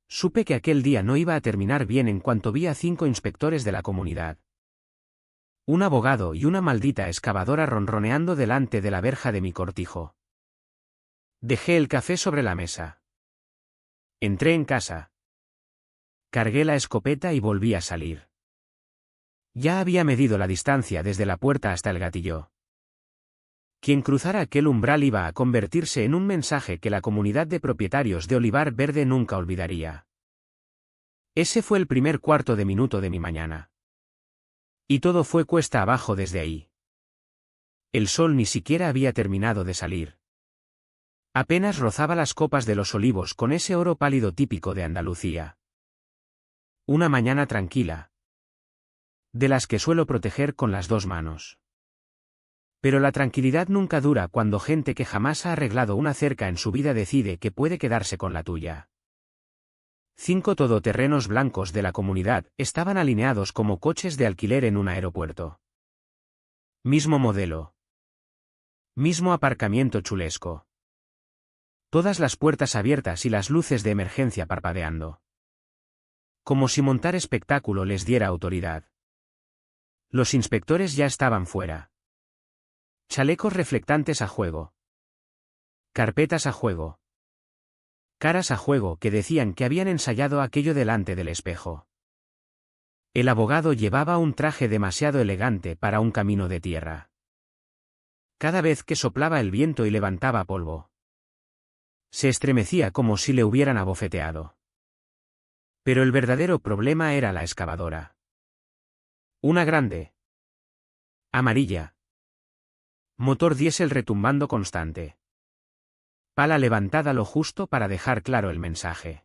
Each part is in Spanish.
Supe que aquel día no iba a terminar bien en cuanto vi a 5 inspectores de la comunidad. Un abogado y una maldita excavadora ronroneando delante de la verja de mi cortijo. Dejé el café sobre la mesa. Entré en casa. Cargué la escopeta y volví a salir. Ya había medido la distancia desde la puerta hasta el gatillo. Quien cruzara aquel umbral iba a convertirse en un mensaje que la comunidad de propietarios de Olivar Verde nunca olvidaría. Ese fue el primer cuarto de minuto de mi mañana. Y todo fue cuesta abajo desde ahí. El sol ni siquiera había terminado de salir. Apenas rozaba las copas de los olivos con ese oro pálido típico de Andalucía. Una mañana tranquila. De las que suelo proteger con las 2 manos. Pero la tranquilidad nunca dura cuando gente que jamás ha arreglado una cerca en su vida decide que puede quedarse con la tuya. 5 todoterrenos blancos de la comunidad estaban alineados como coches de alquiler en un aeropuerto. Mismo modelo. Mismo aparcamiento chulesco. Todas las puertas abiertas y las luces de emergencia parpadeando. Como si montar espectáculo les diera autoridad. Los inspectores ya estaban fuera. Chalecos reflectantes a juego. Carpetas a juego. Caras a juego que decían que habían ensayado aquello delante del espejo. El abogado llevaba un traje demasiado elegante para un camino de tierra. Cada vez que soplaba el viento y levantaba polvo, se estremecía como si le hubieran abofeteado. Pero el verdadero problema era la excavadora. Una grande. Amarilla. Motor diésel retumbando constante. Pala levantada lo justo para dejar claro el mensaje.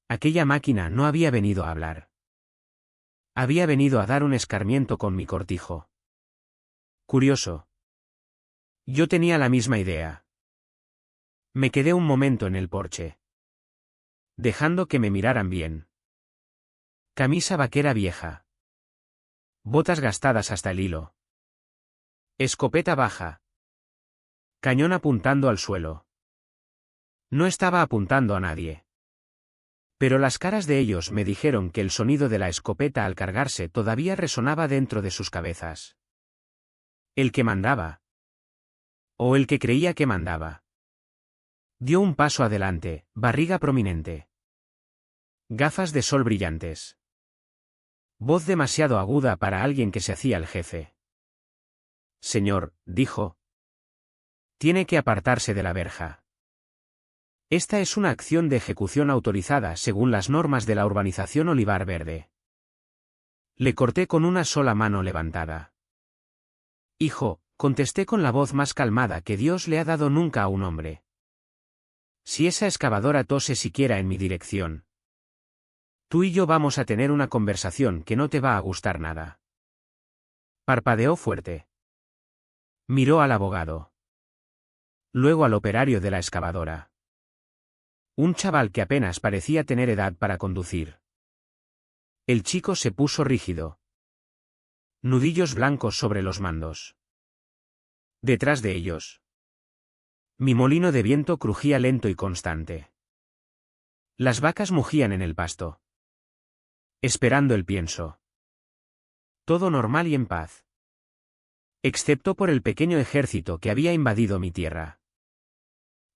Aquella máquina no había venido a hablar. Había venido a dar un escarmiento con mi cortijo. Curioso. Yo tenía la misma idea. Me quedé un momento en el porche, dejando que me miraran bien. Camisa vaquera vieja. Botas gastadas hasta el hilo. Escopeta baja. Cañón apuntando al suelo. No estaba apuntando a nadie. Pero las caras de ellos me dijeron que el sonido de la escopeta al cargarse todavía resonaba dentro de sus cabezas. ¿El que mandaba? ¿O el que creía que mandaba? Dio un paso adelante, barriga prominente. Gafas de sol brillantes. Voz demasiado aguda para alguien que se hacía el jefe. Señor, dijo. Tiene que apartarse de la verja. Esta es una acción de ejecución autorizada según las normas de la urbanización Olivar Verde. Le corté con una sola mano levantada. Hijo, contesté con la voz más calmada que Dios le ha dado nunca a un hombre. Si esa excavadora tose siquiera en mi dirección, tú y yo vamos a tener una conversación que no te va a gustar nada. Parpadeó fuerte. Miró al abogado. Luego al operario de la excavadora. Un chaval que apenas parecía tener edad para conducir. El chico se puso rígido. Nudillos blancos sobre los mandos. Detrás de ellos. Mi molino de viento crujía lento y constante. Las vacas mugían en el pasto. Esperando el pienso. Todo normal y en paz. Excepto por el pequeño ejército que había invadido mi tierra.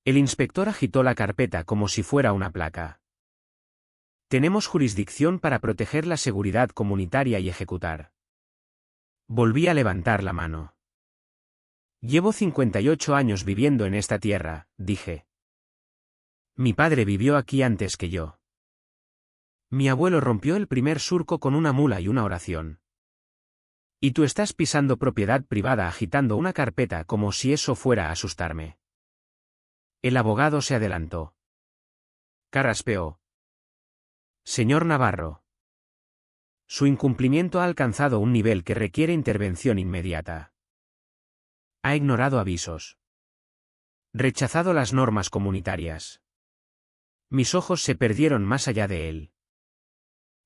El inspector agitó la carpeta como si fuera una placa. Tenemos jurisdicción para proteger la seguridad comunitaria y ejecutar. Volví a levantar la mano. Llevo 58 años viviendo en esta tierra, dije. Mi padre vivió aquí antes que yo. Mi abuelo rompió el primer surco con una mula y una oración. Y tú estás pisando propiedad privada agitando una carpeta como si eso fuera a asustarme. El abogado se adelantó. Carraspeó. Señor Navarro. Su incumplimiento ha alcanzado un nivel que requiere intervención inmediata. Ha ignorado avisos. Rechazado las normas comunitarias. Mis ojos se perdieron más allá de él.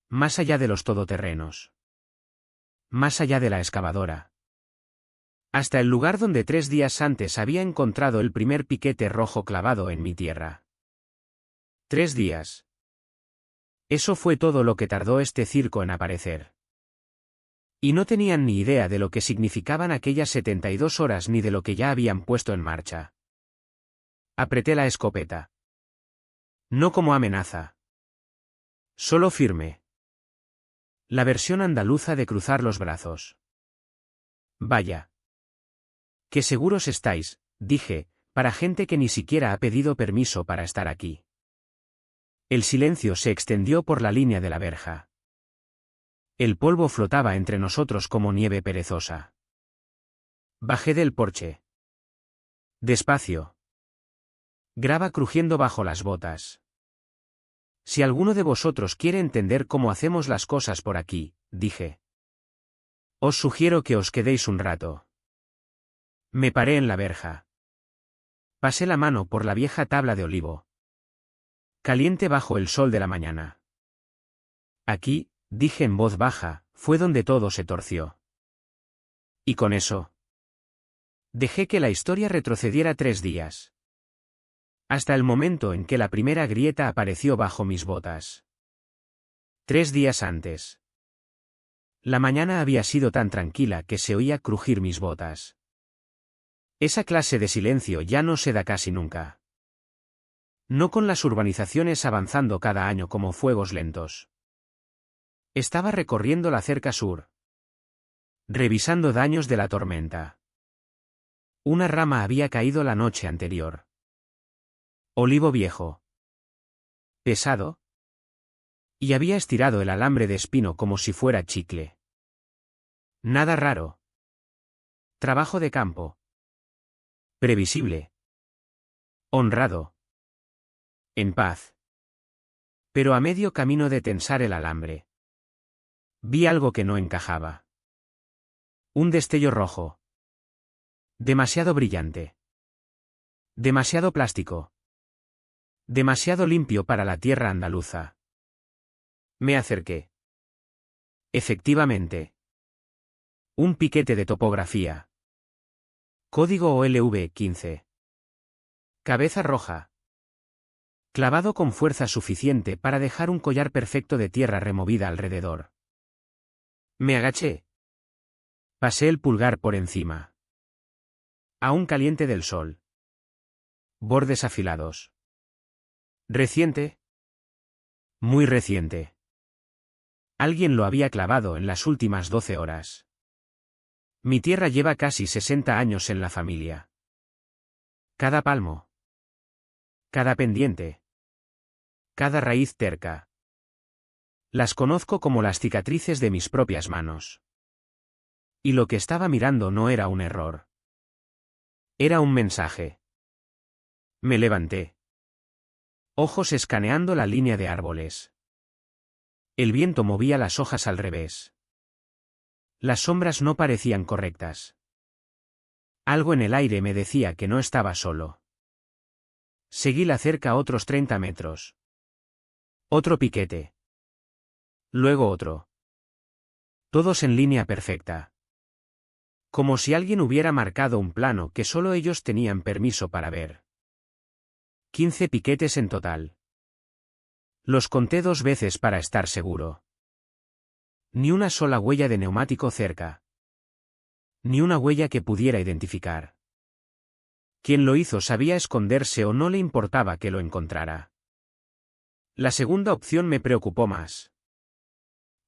Más allá de los todoterrenos. Más allá de la excavadora. Hasta el lugar donde 3 días antes había encontrado el primer piquete rojo clavado en mi tierra. 3 días. Eso fue todo lo que tardó este circo en aparecer. Y no tenían ni idea de lo que significaban aquellas 72 horas ni de lo que ya habían puesto en marcha. Apreté la escopeta. No como amenaza. Solo firme. La versión andaluza de cruzar los brazos. Vaya. Qué seguros estáis, dije, para gente que ni siquiera ha pedido permiso para estar aquí. El silencio se extendió por la línea de la verja. El polvo flotaba entre nosotros como nieve perezosa. Bajé del porche. Despacio. Grava crujiendo bajo las botas. Si alguno de vosotros quiere entender cómo hacemos las cosas por aquí, dije. Os sugiero que os quedéis un rato. Me paré en la verja. Pasé la mano por la vieja tabla de olivo. Caliente bajo el sol de la mañana. Aquí, dije en voz baja, fue donde todo se torció. Y con eso, dejé que la historia retrocediera 3 días. Hasta el momento en que la primera grieta apareció bajo mis botas. 3 días antes. La mañana había sido tan tranquila que se oía crujir mis botas. Esa clase de silencio ya no se da casi nunca. No con las urbanizaciones avanzando cada año como fuegos lentos. Estaba recorriendo la cerca sur. Revisando daños de la tormenta. Una rama había caído la noche anterior. Olivo viejo. Pesado. Y había estirado el alambre de espino como si fuera chicle. Nada raro. Trabajo de campo. Previsible. Honrado. En paz. Pero a medio camino de tensar el alambre. Vi algo que no encajaba. Un destello rojo. Demasiado brillante. Demasiado plástico. Demasiado limpio para la tierra andaluza. Me acerqué. Efectivamente. Un piquete de topografía. Código OLV 15. Cabeza roja. Clavado con fuerza suficiente para dejar un collar perfecto de tierra removida alrededor. Me agaché. Pasé el pulgar por encima. Aún caliente del sol. Bordes afilados. ¿Reciente? Muy reciente. Alguien lo había clavado en las últimas 12 horas. Mi tierra lleva casi 60 años en la familia. Cada palmo. Cada pendiente. Cada raíz terca. Las conozco como las cicatrices de mis propias manos. Y lo que estaba mirando no era un error. Era un mensaje. Me levanté. Ojos escaneando la línea de árboles. El viento movía las hojas al revés. Las sombras no parecían correctas. Algo en el aire me decía que no estaba solo. Seguí la cerca otros 30 metros. Otro piquete. Luego otro. Todos en línea perfecta. Como si alguien hubiera marcado un plano que solo ellos tenían permiso para ver. 15 piquetes en total. Los conté 2 veces para estar seguro. Ni una sola huella de neumático cerca. Ni una huella que pudiera identificar. Quien lo hizo sabía esconderse o no le importaba que lo encontrara. La segunda opción me preocupó más.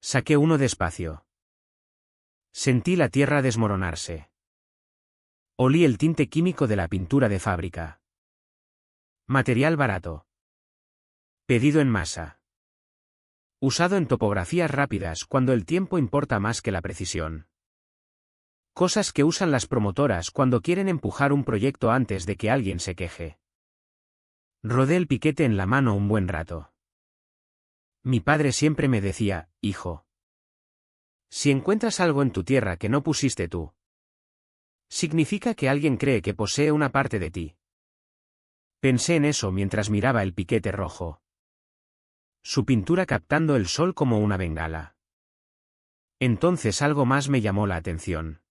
Saqué uno despacio. Sentí la tierra desmoronarse. Olí el tinte químico de la pintura de fábrica. Material barato. Pedido en masa. Usado en topografías rápidas cuando el tiempo importa más que la precisión. Cosas que usan las promotoras cuando quieren empujar un proyecto antes de que alguien se queje. Rodé el piquete en la mano un buen rato. Mi padre siempre me decía, hijo. Si encuentras algo en tu tierra que no pusiste tú, significa que alguien cree que posee una parte de ti. Pensé en eso mientras miraba el piquete rojo. Su pintura captando el sol como una bengala. Entonces algo más me llamó la atención.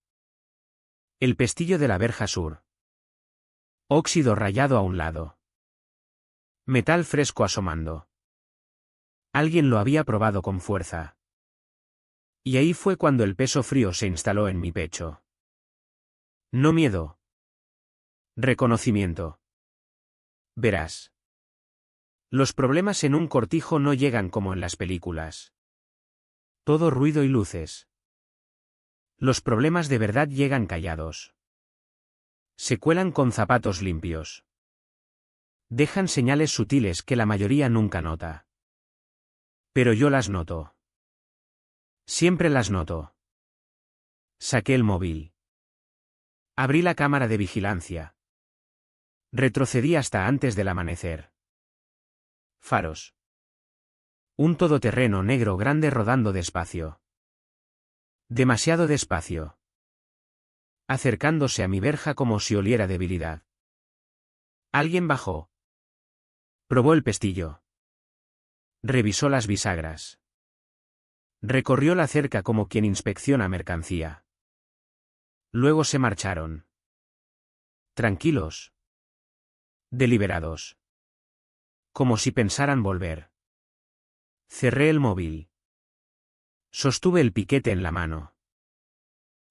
El pestillo de la verja sur. Óxido rayado a un lado. Metal fresco asomando. Alguien lo había probado con fuerza. Y ahí fue cuando el peso frío se instaló en mi pecho. No miedo. Reconocimiento. Verás. Los problemas en un cortijo no llegan como en las películas. Todo ruido y luces. Los problemas de verdad llegan callados. Se cuelan con zapatos limpios. Dejan señales sutiles que la mayoría nunca nota. Pero yo las noto. Siempre las noto. Saqué el móvil. Abrí la cámara de vigilancia. Retrocedí hasta antes del amanecer. Faros. Un todoterreno negro grande rodando despacio. Demasiado despacio. Acercándose a mi verja como si oliera debilidad. Alguien bajó. Probó el pestillo. Revisó las bisagras. Recorrió la cerca como quien inspecciona mercancía. Luego se marcharon. Tranquilos. Deliberados. Como si pensaran volver. Cerré el móvil. Sostuve el piquete en la mano.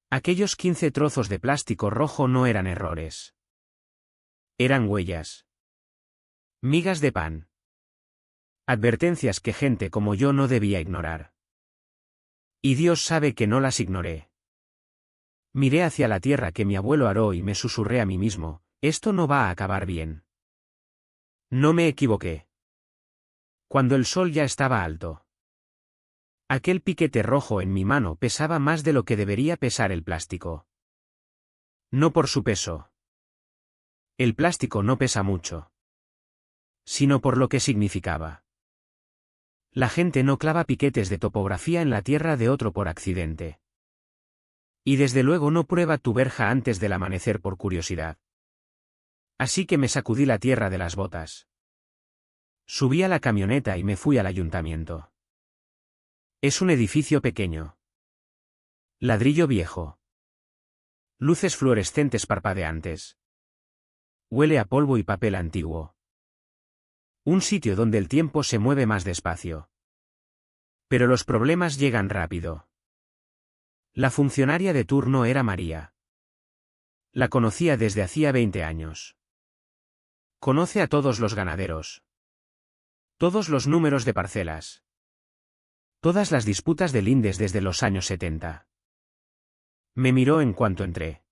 Aquellos 15 trozos de plástico rojo no eran errores. Eran huellas. Migas de pan. Advertencias que gente como yo no debía ignorar. Y Dios sabe que no las ignoré. Miré hacia la tierra que mi abuelo aró y me susurré a mí mismo, esto no va a acabar bien. No me equivoqué. Cuando el sol ya estaba alto. Aquel piquete rojo en mi mano pesaba más de lo que debería pesar el plástico. No por su peso. El plástico no pesa mucho. Sino por lo que significaba. La gente no clava piquetes de topografía en la tierra de otro por accidente. Y desde luego no prueba tu verja antes del amanecer por curiosidad. Así que me sacudí la tierra de las botas. Subí a la camioneta y me fui al ayuntamiento. Es un edificio pequeño. Ladrillo viejo. Luces fluorescentes parpadeantes. Huele a polvo y papel antiguo. Un sitio donde el tiempo se mueve más despacio. Pero los problemas llegan rápido. La funcionaria de turno era María. La conocía desde hacía 20 años. Conoce a todos los ganaderos. Todos los números de parcelas. Todas las disputas de lindes desde los años 70. Me miró en cuanto entré.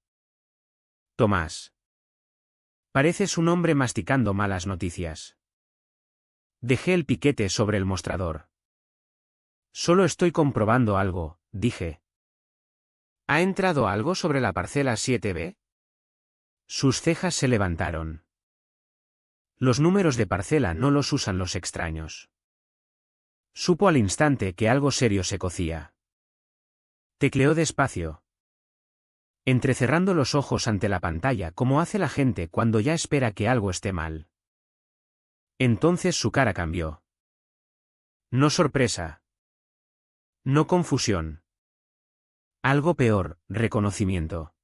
Tomás. Pareces un hombre masticando malas noticias. Dejé el piquete sobre el mostrador. Solo estoy comprobando algo, dije. ¿Ha entrado algo sobre la parcela 7B? Sus cejas se levantaron. Los números de parcela no los usan los extraños. Supo al instante que algo serio se cocía. Tecleó despacio. Entrecerrando los ojos ante la pantalla como hace la gente cuando ya espera que algo esté mal. Entonces su cara cambió. No sorpresa. No confusión. Algo peor, reconocimiento.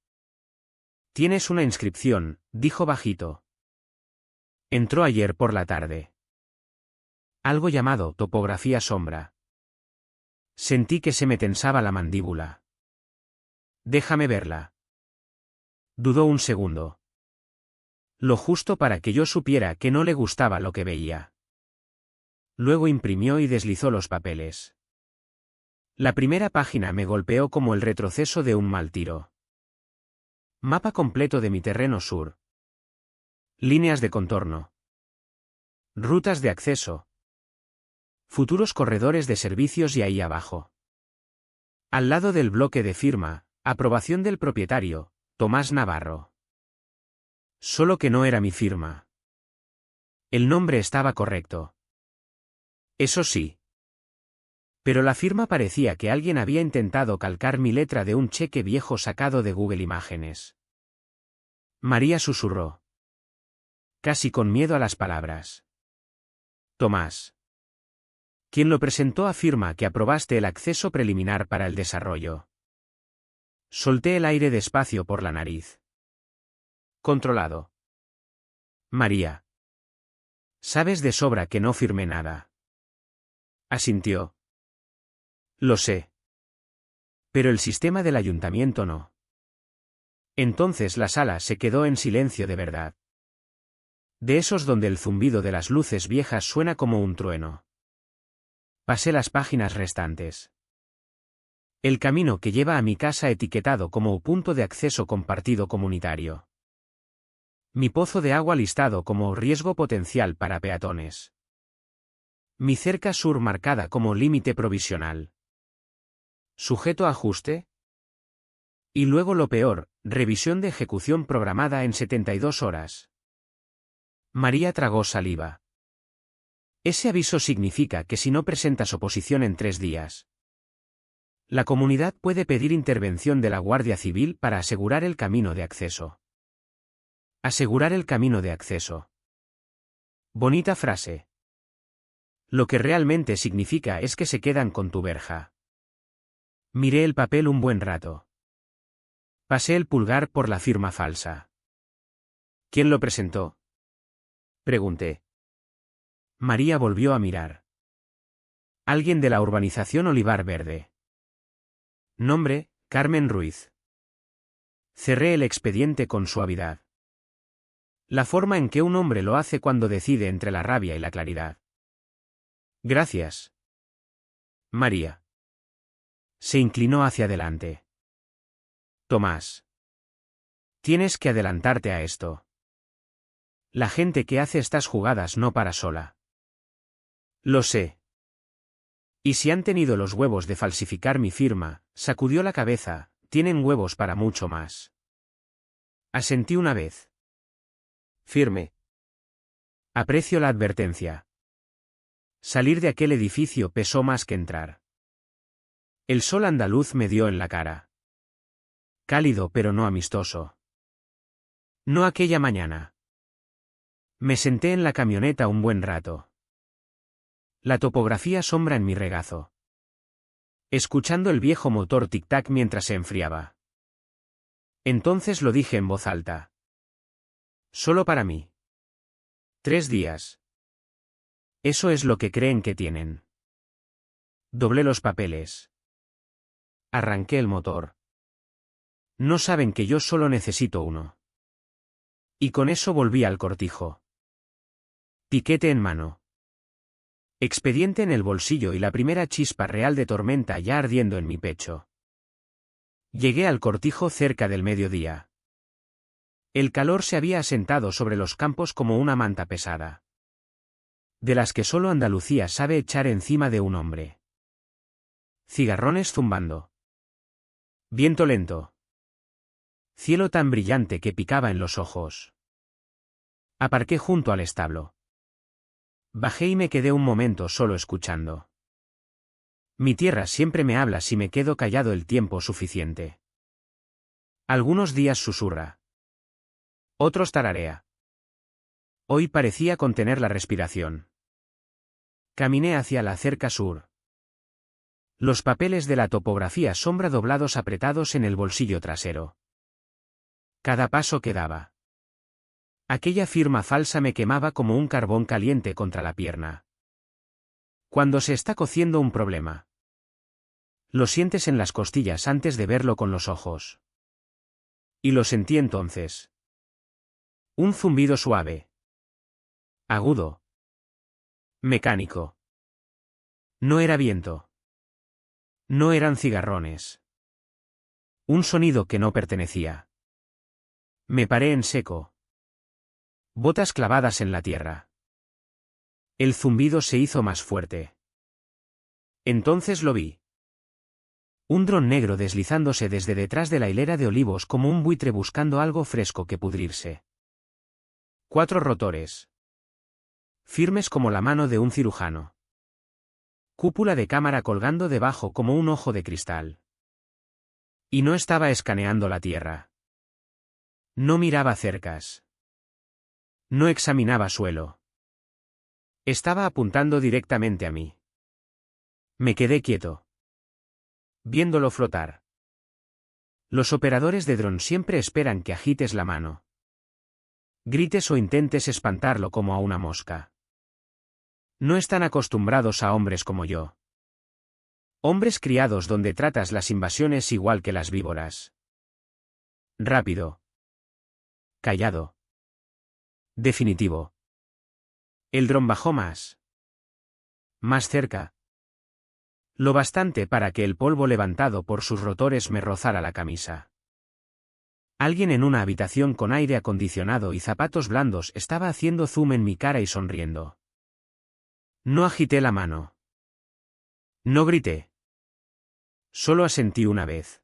Tienes una inscripción, dijo bajito. Entró ayer por la tarde. Algo llamado topografía sombra. Sentí que se me tensaba la mandíbula. Déjame verla. Dudó un segundo. Lo justo para que yo supiera que no le gustaba lo que veía. Luego imprimió y deslizó los papeles. La primera página me golpeó como el retroceso de un mal tiro. Mapa completo de mi terreno sur. Líneas de contorno. Rutas de acceso. Futuros corredores de servicios y ahí abajo. Al lado del bloque de firma, aprobación del propietario, Tomás Navarro. Solo que no era mi firma. El nombre estaba correcto. Eso sí. Pero la firma parecía que alguien había intentado calcar mi letra de un cheque viejo sacado de Google Imágenes. María susurró. Casi con miedo a las palabras. Tomás. Quien lo presentó afirma que aprobaste el acceso preliminar para el desarrollo. Solté el aire despacio por la nariz. Controlado. María. Sabes de sobra que no firmé nada. Asintió. Lo sé. Pero el sistema del ayuntamiento no. Entonces la sala se quedó en silencio de verdad. De esos donde el zumbido de las luces viejas suena como un trueno. Pasé las páginas restantes. El camino que lleva a mi casa etiquetado como punto de acceso compartido comunitario. Mi pozo de agua listado como riesgo potencial para peatones. Mi cerca sur marcada como límite provisional. ¿Sujeto a ajuste? Y luego lo peor, revisión de ejecución programada en 72 horas. María tragó saliva. Ese aviso significa que si no presentas oposición en 3 días, la comunidad puede pedir intervención de la Guardia Civil para asegurar el camino de acceso. Asegurar el camino de acceso. Bonita frase. Lo que realmente significa es que se quedan con tu verja. Miré el papel un buen rato. Pasé el pulgar por la firma falsa. ¿Quién lo presentó? Pregunté. María volvió a mirar. Alguien de la urbanización Olivar Verde. Nombre, Carmen Ruiz. Cerré el expediente con suavidad. La forma en que un hombre lo hace cuando decide entre la rabia y la claridad. Gracias. María. Se inclinó hacia adelante. Tomás. Tienes que adelantarte a esto. La gente que hace estas jugadas no para sola. Lo sé. Y si han tenido los huevos de falsificar mi firma, sacudió la cabeza, tienen huevos para mucho más. Asentí una vez. Firme. Aprecio la advertencia. Salir de aquel edificio pesó más que entrar. El sol andaluz me dio en la cara. Cálido pero no amistoso. No aquella mañana. Me senté en la camioneta un buen rato. La topografía sombra en mi regazo. Escuchando el viejo motor tic-tac mientras se enfriaba. Entonces lo dije en voz alta. Solo para mí. 3 días. Eso es lo que creen que tienen. Doblé los papeles. Arranqué el motor. No saben que yo solo necesito uno. Y con eso volví al cortijo. Piquete en mano. Expediente en el bolsillo y la primera chispa real de tormenta ya ardiendo en mi pecho. Llegué al cortijo cerca del mediodía. El calor se había asentado sobre los campos como una manta pesada. De las que solo Andalucía sabe echar encima de un hombre. Cigarrones zumbando. Viento lento. Cielo tan brillante que picaba en los ojos. Aparqué junto al establo. Bajé y me quedé un momento solo escuchando. Mi tierra siempre me habla si me quedo callado el tiempo suficiente. Algunos días susurra. Otros tararea. Hoy parecía contener la respiración. Caminé hacia la cerca sur. Los papeles de la topografía sombra doblados apretados en el bolsillo trasero. Cada paso que daba. Aquella firma falsa me quemaba como un carbón caliente contra la pierna. Cuando se está cociendo un problema. Lo sientes en las costillas antes de verlo con los ojos. Y lo sentí entonces. Un zumbido suave. Agudo. Mecánico. No era viento. No eran cigarrones. Un sonido que no pertenecía. Me paré en seco. Botas clavadas en la tierra. El zumbido se hizo más fuerte. Entonces lo vi. Un dron negro deslizándose desde detrás de la hilera de olivos como un buitre buscando algo fresco que pudrirse. 4 rotores. Firmes como la mano de un cirujano. Cúpula de cámara colgando debajo como un ojo de cristal. Y no estaba escaneando la tierra. No miraba cercas. No examinaba suelo. Estaba apuntando directamente a mí. Me quedé quieto. Viéndolo flotar. Los operadores de dron siempre esperan que agites la mano. Grites o intentes espantarlo como a una mosca. No están acostumbrados a hombres como yo. Hombres criados donde tratas las invasiones igual que las víboras. Rápido. Callado. Definitivo. El dron bajó más. Más cerca. Lo bastante para que el polvo levantado por sus rotores me rozara la camisa. Alguien en una habitación con aire acondicionado y zapatos blandos estaba haciendo zoom en mi cara y sonriendo. No agité la mano. No grité. Solo asentí una vez.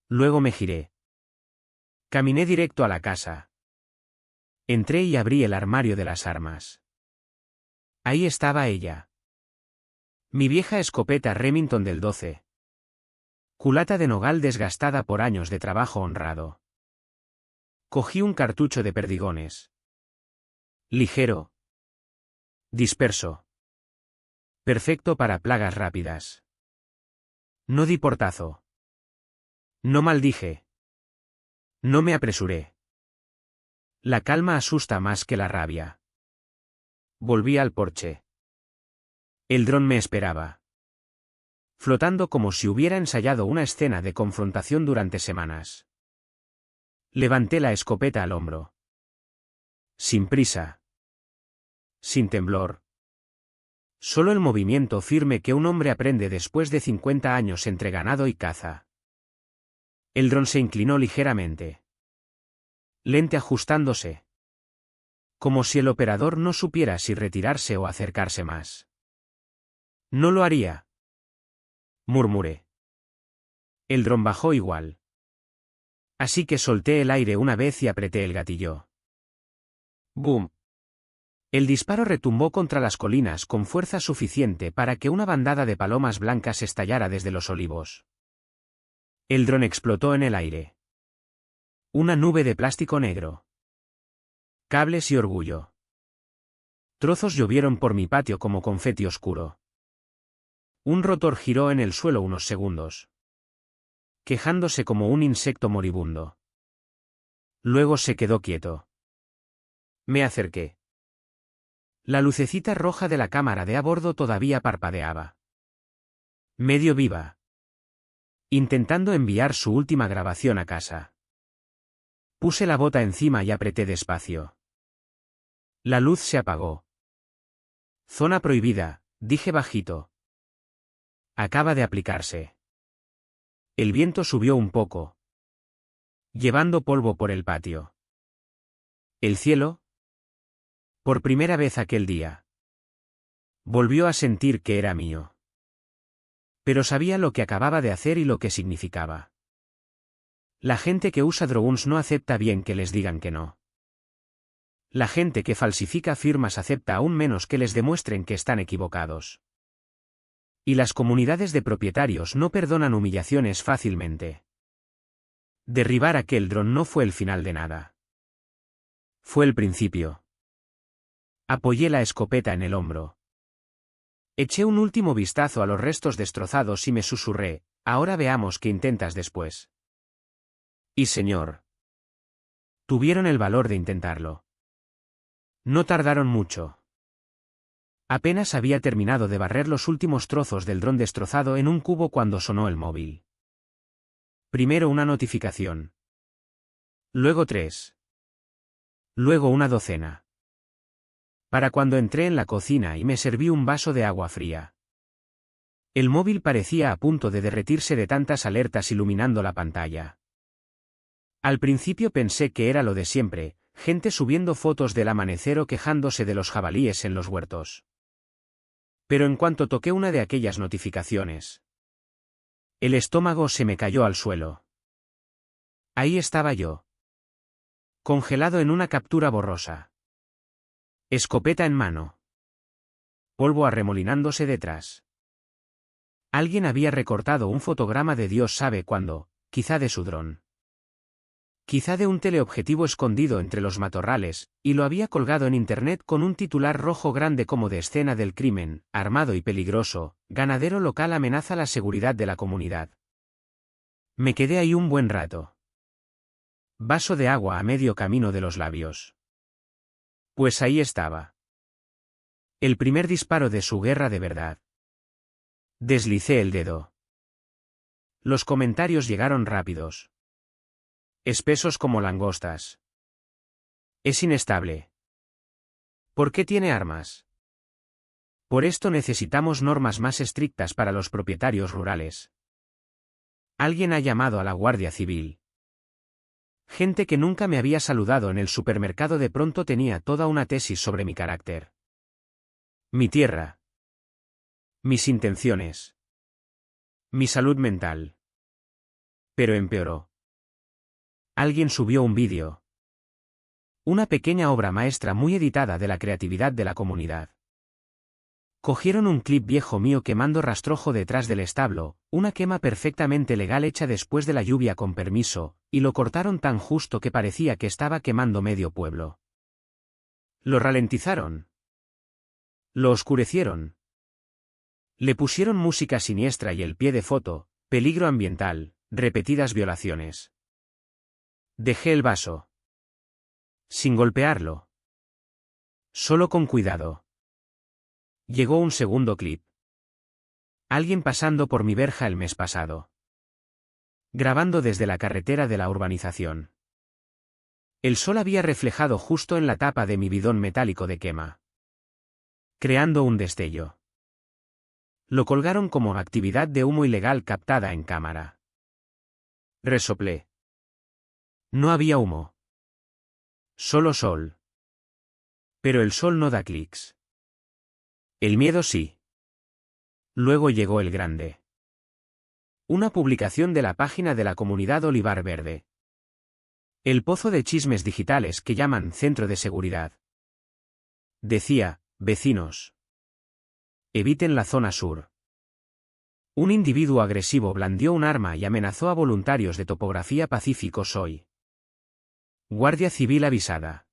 Luego me giré. Caminé directo a la casa. Entré y abrí el armario de las armas. Ahí estaba ella. Mi vieja escopeta Remington del 12. Culata de nogal desgastada por años de trabajo honrado. Cogí un cartucho de perdigones. Ligero. Disperso. Perfecto para plagas rápidas. No di portazo. No maldije. No me apresuré. La calma asusta más que la rabia. Volví al porche. El dron me esperaba. Flotando como si hubiera ensayado una escena de confrontación durante semanas. Levanté la escopeta al hombro. Sin prisa. Sin temblor. Solo el movimiento firme que un hombre aprende después de 50 años entre ganado y caza. El dron se inclinó ligeramente. Lente ajustándose. Como si el operador no supiera si retirarse o acercarse más. No lo haría. Murmuré. El dron bajó igual. Así que solté el aire una vez y apreté el gatillo. ¡Bum! El disparo retumbó contra las colinas con fuerza suficiente para que una bandada de palomas blancas estallara desde los olivos. El dron explotó en el aire. Una nube de plástico negro. Cables y orgullo. Trozos llovieron por mi patio como confeti oscuro. Un rotor giró en el suelo unos segundos, quejándose como un insecto moribundo. Luego se quedó quieto. Me acerqué. La lucecita roja de la cámara de a bordo todavía parpadeaba. Medio viva. Intentando enviar su última grabación a casa. Puse la bota encima y apreté despacio. La luz se apagó. Zona prohibida, dije bajito. Acaba de aplicarse. El viento subió un poco, llevando polvo por el patio. El cielo, por primera vez aquel día, volvió a sentir que era mío. Pero sabía lo que acababa de hacer y lo que significaba. La gente que usa drones no acepta bien que les digan que no. La gente que falsifica firmas acepta aún menos que les demuestren que están equivocados. Y las comunidades de propietarios no perdonan humillaciones fácilmente. Derribar aquel dron no fue el final de nada. Fue el principio. Apoyé la escopeta en el hombro. Eché un último vistazo a los restos destrozados y me susurré, ahora veamos qué intentas después. Y señor. Tuvieron el valor de intentarlo. No tardaron mucho. Apenas había terminado de barrer los últimos trozos del dron destrozado en un cubo cuando sonó el móvil. Primero una notificación. Luego 3. Luego una docena. Para cuando entré en la cocina y me serví un vaso de agua fría. El móvil parecía a punto de derretirse de tantas alertas iluminando la pantalla. Al principio pensé que era lo de siempre, gente subiendo fotos del amanecer o quejándose de los jabalíes en los huertos. Pero en cuanto toqué una de aquellas notificaciones, el estómago se me cayó al suelo. Ahí estaba yo. Congelado en una captura borrosa. Escopeta en mano. Polvo arremolinándose detrás. Alguien había recortado un fotograma de Dios sabe cuándo, quizá de su dron. Quizá de un teleobjetivo escondido entre los matorrales, y lo había colgado en internet con un titular rojo grande como de escena del crimen, armado y peligroso, ganadero local amenaza la seguridad de la comunidad. Me quedé ahí un buen rato. Vaso de agua a medio camino de los labios. Pues ahí estaba. El primer disparo de su guerra de verdad. Deslicé el dedo. Los comentarios llegaron rápidos. Espesos como langostas. Es inestable. ¿Por qué tiene armas? Por esto necesitamos normas más estrictas para los propietarios rurales. Alguien ha llamado a la Guardia Civil. Gente que nunca me había saludado en el supermercado de pronto tenía toda una tesis sobre mi carácter. Mi tierra. Mis intenciones. Mi salud mental. Pero empeoró. Alguien subió un vídeo. Una pequeña obra maestra muy editada de la creatividad de la comunidad. Cogieron un clip viejo mío quemando rastrojo detrás del establo, una quema perfectamente legal hecha después de la lluvia con permiso, y lo cortaron tan justo que parecía que estaba quemando medio pueblo. Lo ralentizaron. Lo oscurecieron. Le pusieron música siniestra y el pie de foto, peligro ambiental, repetidas violaciones. Dejé el vaso. Sin golpearlo. Solo con cuidado. Llegó un segundo clip. Alguien pasando por mi verja el mes pasado. Grabando desde la carretera de la urbanización. El sol había reflejado justo en la tapa de mi bidón metálico de quema. Creando un destello. Lo colgaron como actividad de humo ilegal captada en cámara. Resoplé. No había humo. Solo sol. Pero el sol no da clics. El miedo sí. Luego llegó el grande. Una publicación de la página de la comunidad Olivar Verde. El pozo de chismes digitales que llaman centro de seguridad. Decía, vecinos. Eviten la zona sur. Un individuo agresivo blandió un arma y amenazó a voluntarios de topografía pacíficos hoy. Guardia Civil avisada.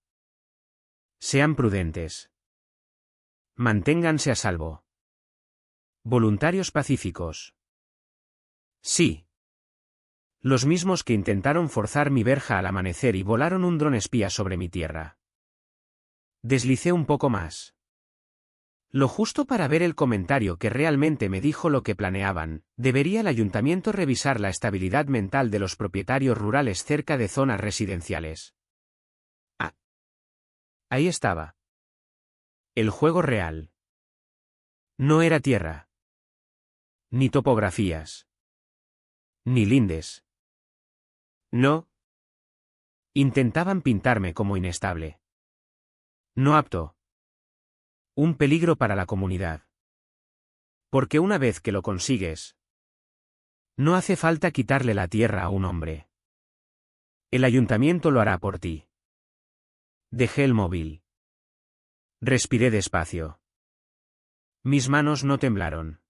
Sean prudentes. Manténganse a salvo. Voluntarios pacíficos. Sí. Los mismos que intentaron forzar mi verja al amanecer y volaron un dron espía sobre mi tierra. Deslicé un poco más. Lo justo para ver el comentario que realmente me dijo lo que planeaban. ¿Debería el ayuntamiento revisar la estabilidad mental de los propietarios rurales cerca de zonas residenciales? Ah. Ahí estaba. El juego real. No era tierra. Ni topografías. Ni lindes. No. Intentaban pintarme como inestable. No apto. Un peligro para la comunidad. Porque una vez que lo consigues, no hace falta quitarle la tierra a un hombre. El ayuntamiento lo hará por ti. Dejé el móvil. Respiré despacio. Mis manos no temblaron.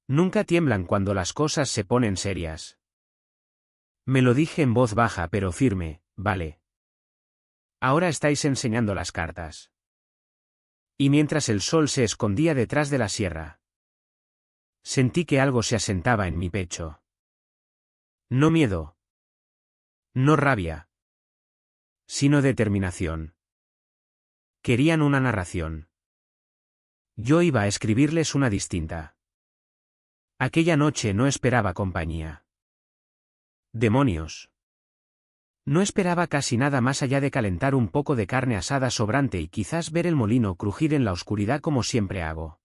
Nunca tiemblan cuando las cosas se ponen serias. Me lo dije en voz baja pero firme, vale. Ahora estáis enseñando las cartas. Y mientras el sol se escondía detrás de la sierra, sentí que algo se asentaba en mi pecho. No miedo. No rabia. Sino determinación. Querían una narración. Yo iba a escribirles una distinta. Aquella noche no esperaba compañía. Demonios. No esperaba casi nada más allá de calentar un poco de carne asada sobrante y quizás ver el molino crujir en la oscuridad como siempre hago.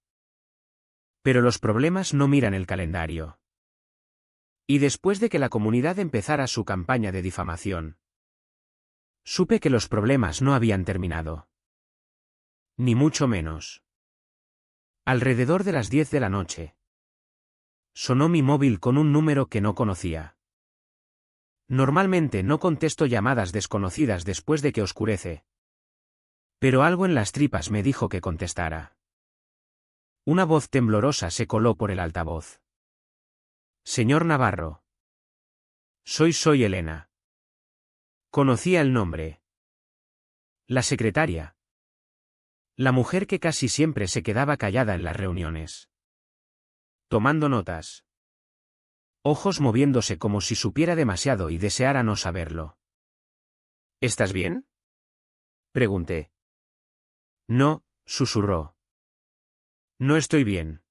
Pero los problemas no miran el calendario. Y después de que la comunidad empezara su campaña de difamación, supe que los problemas no habían terminado. Ni mucho menos. Alrededor de las 10 de la noche. Sonó mi móvil con un número que no conocía. Normalmente no contesto llamadas desconocidas después de que oscurece. Pero algo en las tripas me dijo que contestara. Una voz temblorosa se coló por el altavoz. Señor Navarro. Soy Elena. Conocía el nombre. La secretaria. La mujer que casi siempre se quedaba callada en las reuniones. Tomando notas. Ojos moviéndose como si supiera demasiado y deseara no saberlo. ¿Estás bien? Pregunté. No, Susurró. No estoy bien.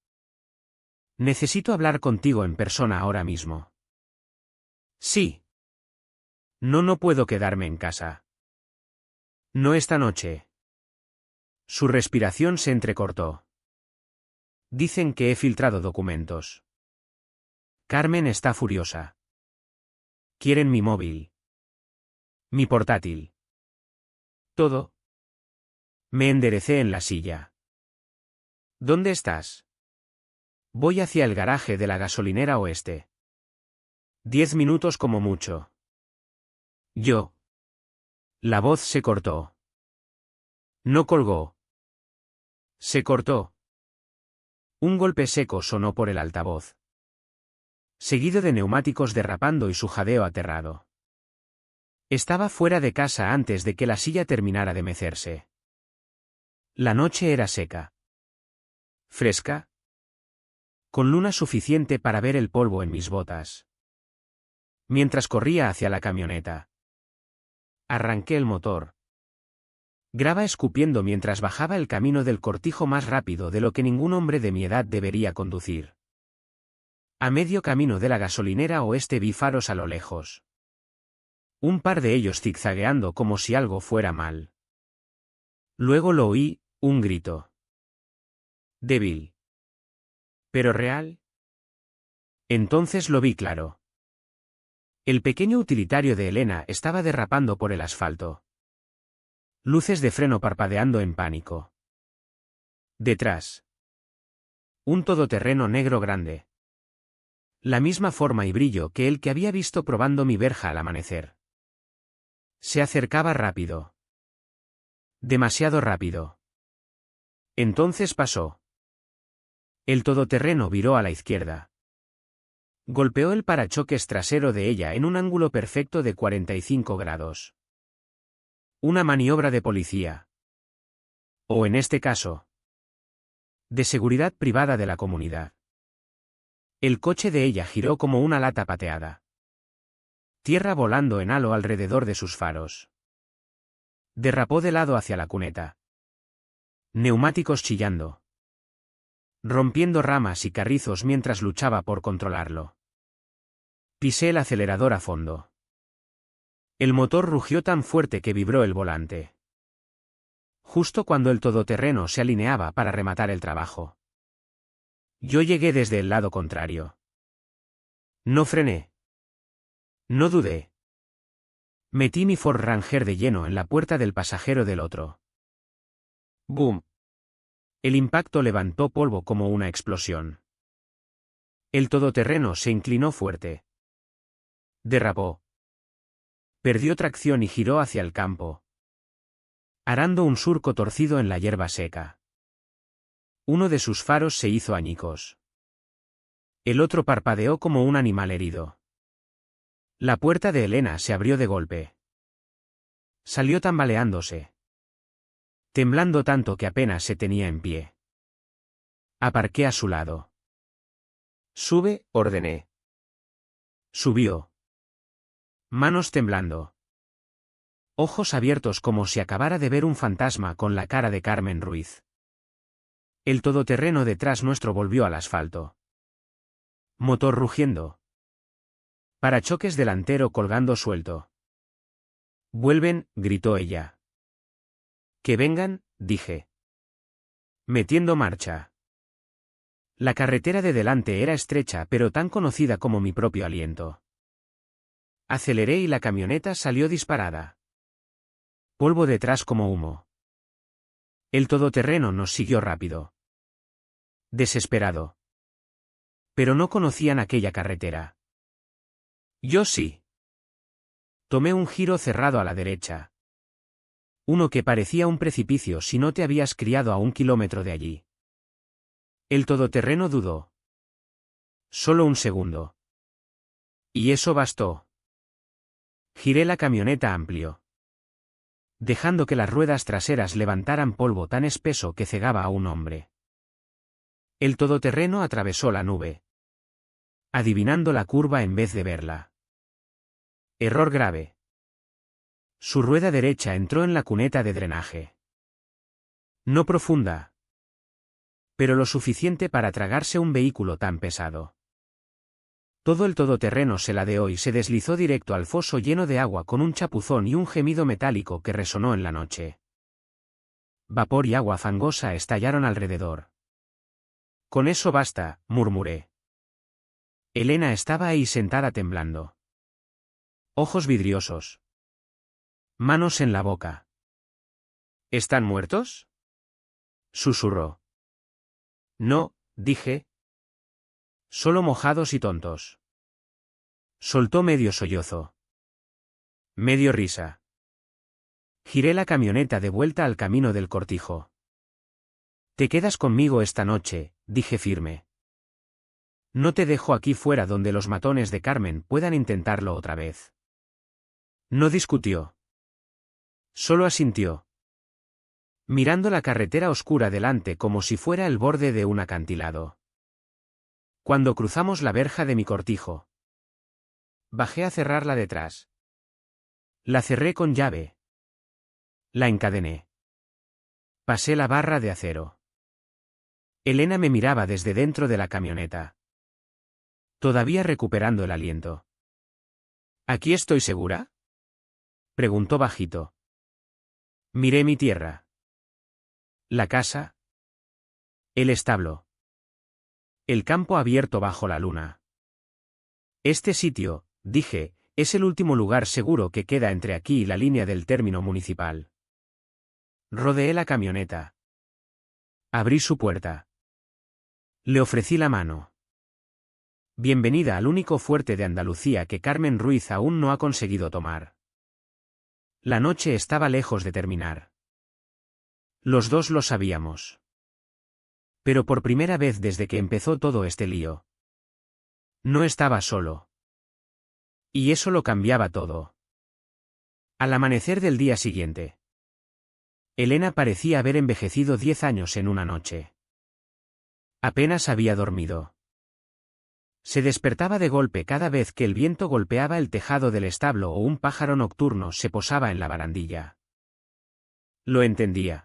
Necesito hablar contigo en persona ahora mismo. Sí. No puedo quedarme en casa. No esta noche. Su respiración se entrecortó. Dicen que he filtrado documentos. Carmen está furiosa. Quieren mi móvil. Mi portátil. Todo. Me enderecé en la silla. ¿Dónde estás? Voy hacia el garaje de la gasolinera oeste. 10 minutos como mucho. Yo. La voz se cortó. No colgó. Se cortó. Un golpe seco sonó por el altavoz, seguido de neumáticos derrapando y su jadeo aterrado. Estaba fuera de casa antes de que la silla terminara de mecerse. La noche era seca. Fresca. Con luna suficiente para ver el polvo en mis botas. Mientras corría hacia la camioneta. Arranqué el motor. Graba escupiendo mientras bajaba el camino del cortijo más rápido de lo que ningún hombre de mi edad debería conducir. A medio camino de la gasolinera oeste vi faros a lo lejos. Un par de ellos zigzagueando como si algo fuera mal. Luego lo oí, un grito. Débil. ¿Pero real? Entonces lo vi claro. El pequeño utilitario de Elena estaba derrapando por el asfalto. Luces de freno parpadeando en pánico. Detrás. Un todoterreno negro grande. La misma forma y brillo que el que había visto probando mi verja al amanecer. Se acercaba rápido. Demasiado rápido. Entonces pasó. El todoterreno viró a la izquierda. Golpeó el parachoques trasero de ella en un ángulo perfecto de 45 grados. Una maniobra de policía. O en este caso, de seguridad privada de la comunidad. El coche de ella giró como una lata pateada. Tierra volando en halo alrededor de sus faros. Derrapó de lado hacia la cuneta. Neumáticos chillando. Rompiendo ramas y carrizos mientras luchaba por controlarlo. Pisé el acelerador a fondo. El motor rugió tan fuerte que vibró el volante. Justo cuando el todoterreno se alineaba para rematar el trabajo. Yo llegué desde el lado contrario. No frené. No dudé. Metí mi Ford Ranger de lleno en la puerta del pasajero del otro. ¡Boom! El impacto levantó polvo como una explosión. El todoterreno se inclinó fuerte. Derrapó. Perdió tracción y giró hacia el campo, arando un surco torcido en la hierba seca. Uno de sus faros se hizo añicos. El otro parpadeó como un animal herido. La puerta de Elena se abrió de golpe. Salió tambaleándose. Temblando tanto que apenas se tenía en pie. Aparqué a su lado. Sube, ordené. Subió. Manos temblando. Ojos abiertos como si acabara de ver un fantasma con la cara de Carmen Ruiz. El todoterreno detrás nuestro volvió al asfalto. Motor rugiendo. Parachoques delantero colgando suelto. Vuelven, gritó ella. Que vengan, dije. Metiendo marcha. La carretera de delante era estrecha pero tan conocida como mi propio aliento. Aceleré y la camioneta salió disparada. Polvo detrás como humo. El todoterreno nos siguió rápido. Desesperado. Pero no conocían aquella carretera. Yo sí. Tomé un giro cerrado a la derecha. Uno que parecía un precipicio si no te habías criado a 1 kilómetro de allí. El todoterreno dudó. Solo un segundo. Y eso bastó. Giré la camioneta amplio, dejando que las ruedas traseras levantaran polvo tan espeso que cegaba a un hombre. El todoterreno atravesó la nube, adivinando la curva en vez de verla. Error grave. Su rueda derecha entró en la cuneta de drenaje. No profunda, pero lo suficiente para tragarse un vehículo tan pesado. Todo el todoterreno se ladeó y se deslizó directo al foso lleno de agua con un chapuzón y un gemido metálico que resonó en la noche. Vapor y agua fangosa estallaron alrededor. Con eso basta, murmuré. Elena estaba ahí sentada temblando. Ojos vidriosos. Manos en la boca. ¿Están muertos?, susurró. No, dije. Solo mojados y tontos. Soltó medio sollozo. Medio risa. Giré la camioneta de vuelta al camino del cortijo. Te quedas conmigo esta noche, dije firme. No te dejo aquí fuera donde los matones de Carmen puedan intentarlo otra vez. No discutió. Solo asintió. Mirando la carretera oscura delante como si fuera el borde de un acantilado. Cuando cruzamos la verja de mi cortijo, bajé a cerrarla detrás. La cerré con llave. La encadené. Pasé la barra de acero. Elena me miraba desde dentro de la camioneta. Todavía recuperando el aliento. ¿Aquí estoy segura?, preguntó bajito. Miré mi tierra. La casa. El establo. El campo abierto bajo la luna. Este sitio, dije, es el último lugar seguro que queda entre aquí y la línea del término municipal. Rodeé la camioneta. Abrí su puerta. Le ofrecí la mano. Bienvenida al único fuerte de Andalucía que Carmen Ruiz aún no ha conseguido tomar. La noche estaba lejos de terminar. Los dos lo sabíamos. Pero por primera vez desde que empezó todo este lío, no estaba solo. Y eso lo cambiaba todo. Al amanecer del día siguiente, Elena parecía haber envejecido 10 años en una noche. Apenas había dormido. Se despertaba de golpe cada vez que el viento golpeaba el tejado del establo o un pájaro nocturno se posaba en la barandilla. Lo entendía.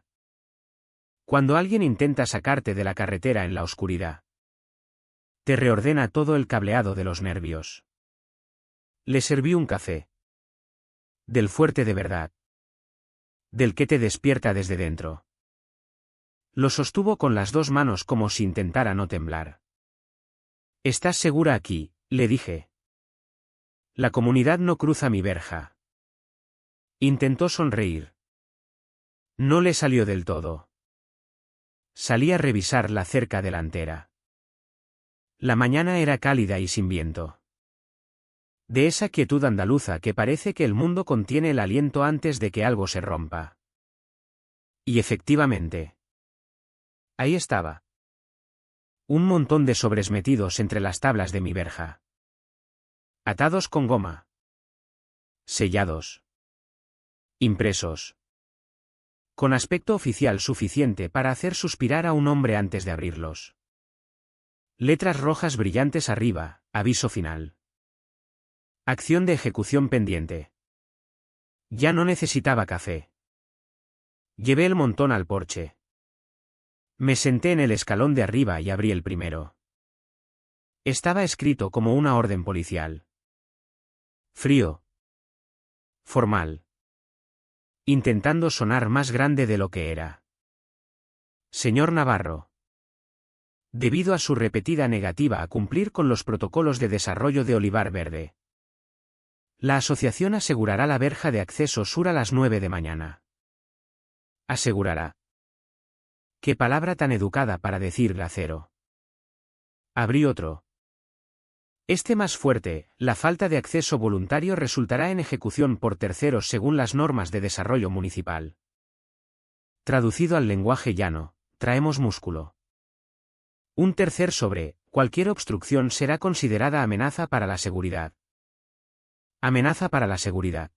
Cuando alguien intenta sacarte de la carretera en la oscuridad, te reordena todo el cableado de los nervios. Le serví un café. Del fuerte de verdad. Del que te despierta desde dentro. Lo sostuvo con las dos manos como si intentara no temblar. ¿Estás segura aquí?, le dije. La comunidad no cruza mi verja. Intentó sonreír. No le salió del todo. Salí a revisar la cerca delantera. La mañana era cálida y sin viento. De esa quietud andaluza que parece que el mundo contiene el aliento antes de que algo se rompa. Y efectivamente. Ahí estaba. Un montón de sobres metidos entre las tablas de mi verja. Atados con goma. Sellados. Impresos. Con aspecto oficial suficiente para hacer suspirar a un hombre antes de abrirlos. Letras rojas brillantes arriba, aviso final. Acción de ejecución pendiente. Ya no necesitaba café. Llevé el montón al porche. Me senté en el escalón de arriba y abrí el primero. Estaba escrito como una orden policial. Frío. Formal. Intentando sonar más grande de lo que era. Señor Navarro. Debido a su repetida negativa a cumplir con los protocolos de desarrollo de Olivar Verde, la asociación asegurará la verja de acceso sur a las 9 de mañana. Asegurará. Qué palabra tan educada para decir gracero. Abrí otro. Este más fuerte, la falta de acceso voluntario resultará en ejecución por terceros según las normas de desarrollo municipal. Traducido al lenguaje llano, traemos músculo. Un tercer sobre, cualquier obstrucción será considerada amenaza para la seguridad. Amenaza para la seguridad.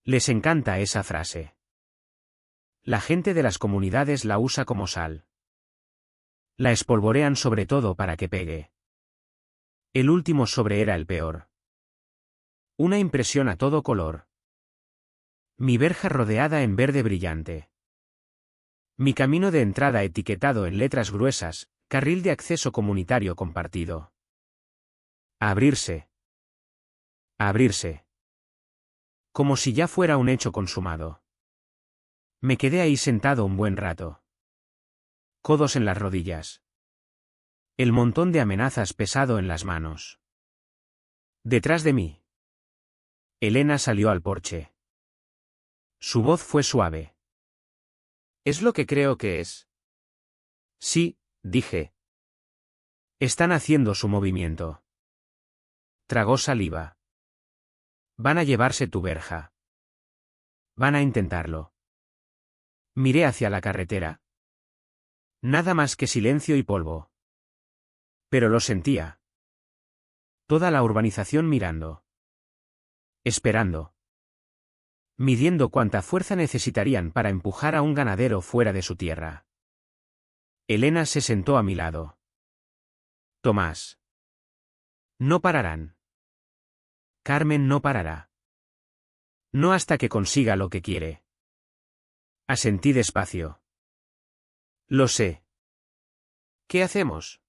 Les encanta esa frase. La gente de las comunidades la usa como sal. La espolvorean sobre todo para que pegue. El último sobre era el peor. Una impresión a todo color. Mi verja rodeada en verde brillante. Mi camino de entrada etiquetado en letras gruesas, carril de acceso comunitario compartido. A abrirse. A abrirse. Como si ya fuera un hecho consumado. Me quedé ahí sentado un buen rato. Codos en las rodillas. El montón de amenazas pesado en las manos. Detrás de mí. Elena salió al porche. Su voz fue suave. ¿Es lo que creo que es? Sí, dije. Están haciendo su movimiento. Tragó saliva. Van a llevarse tu verja. Van a intentarlo. Miré hacia la carretera. Nada más que silencio y polvo. Pero lo sentía. Toda la urbanización mirando. Esperando. Midiendo cuánta fuerza necesitarían para empujar a un ganadero fuera de su tierra. Elena se sentó a mi lado. Tomás. No pararán. Carmen no parará. No hasta que consiga lo que quiere. Asentí despacio. Lo sé. ¿Qué hacemos?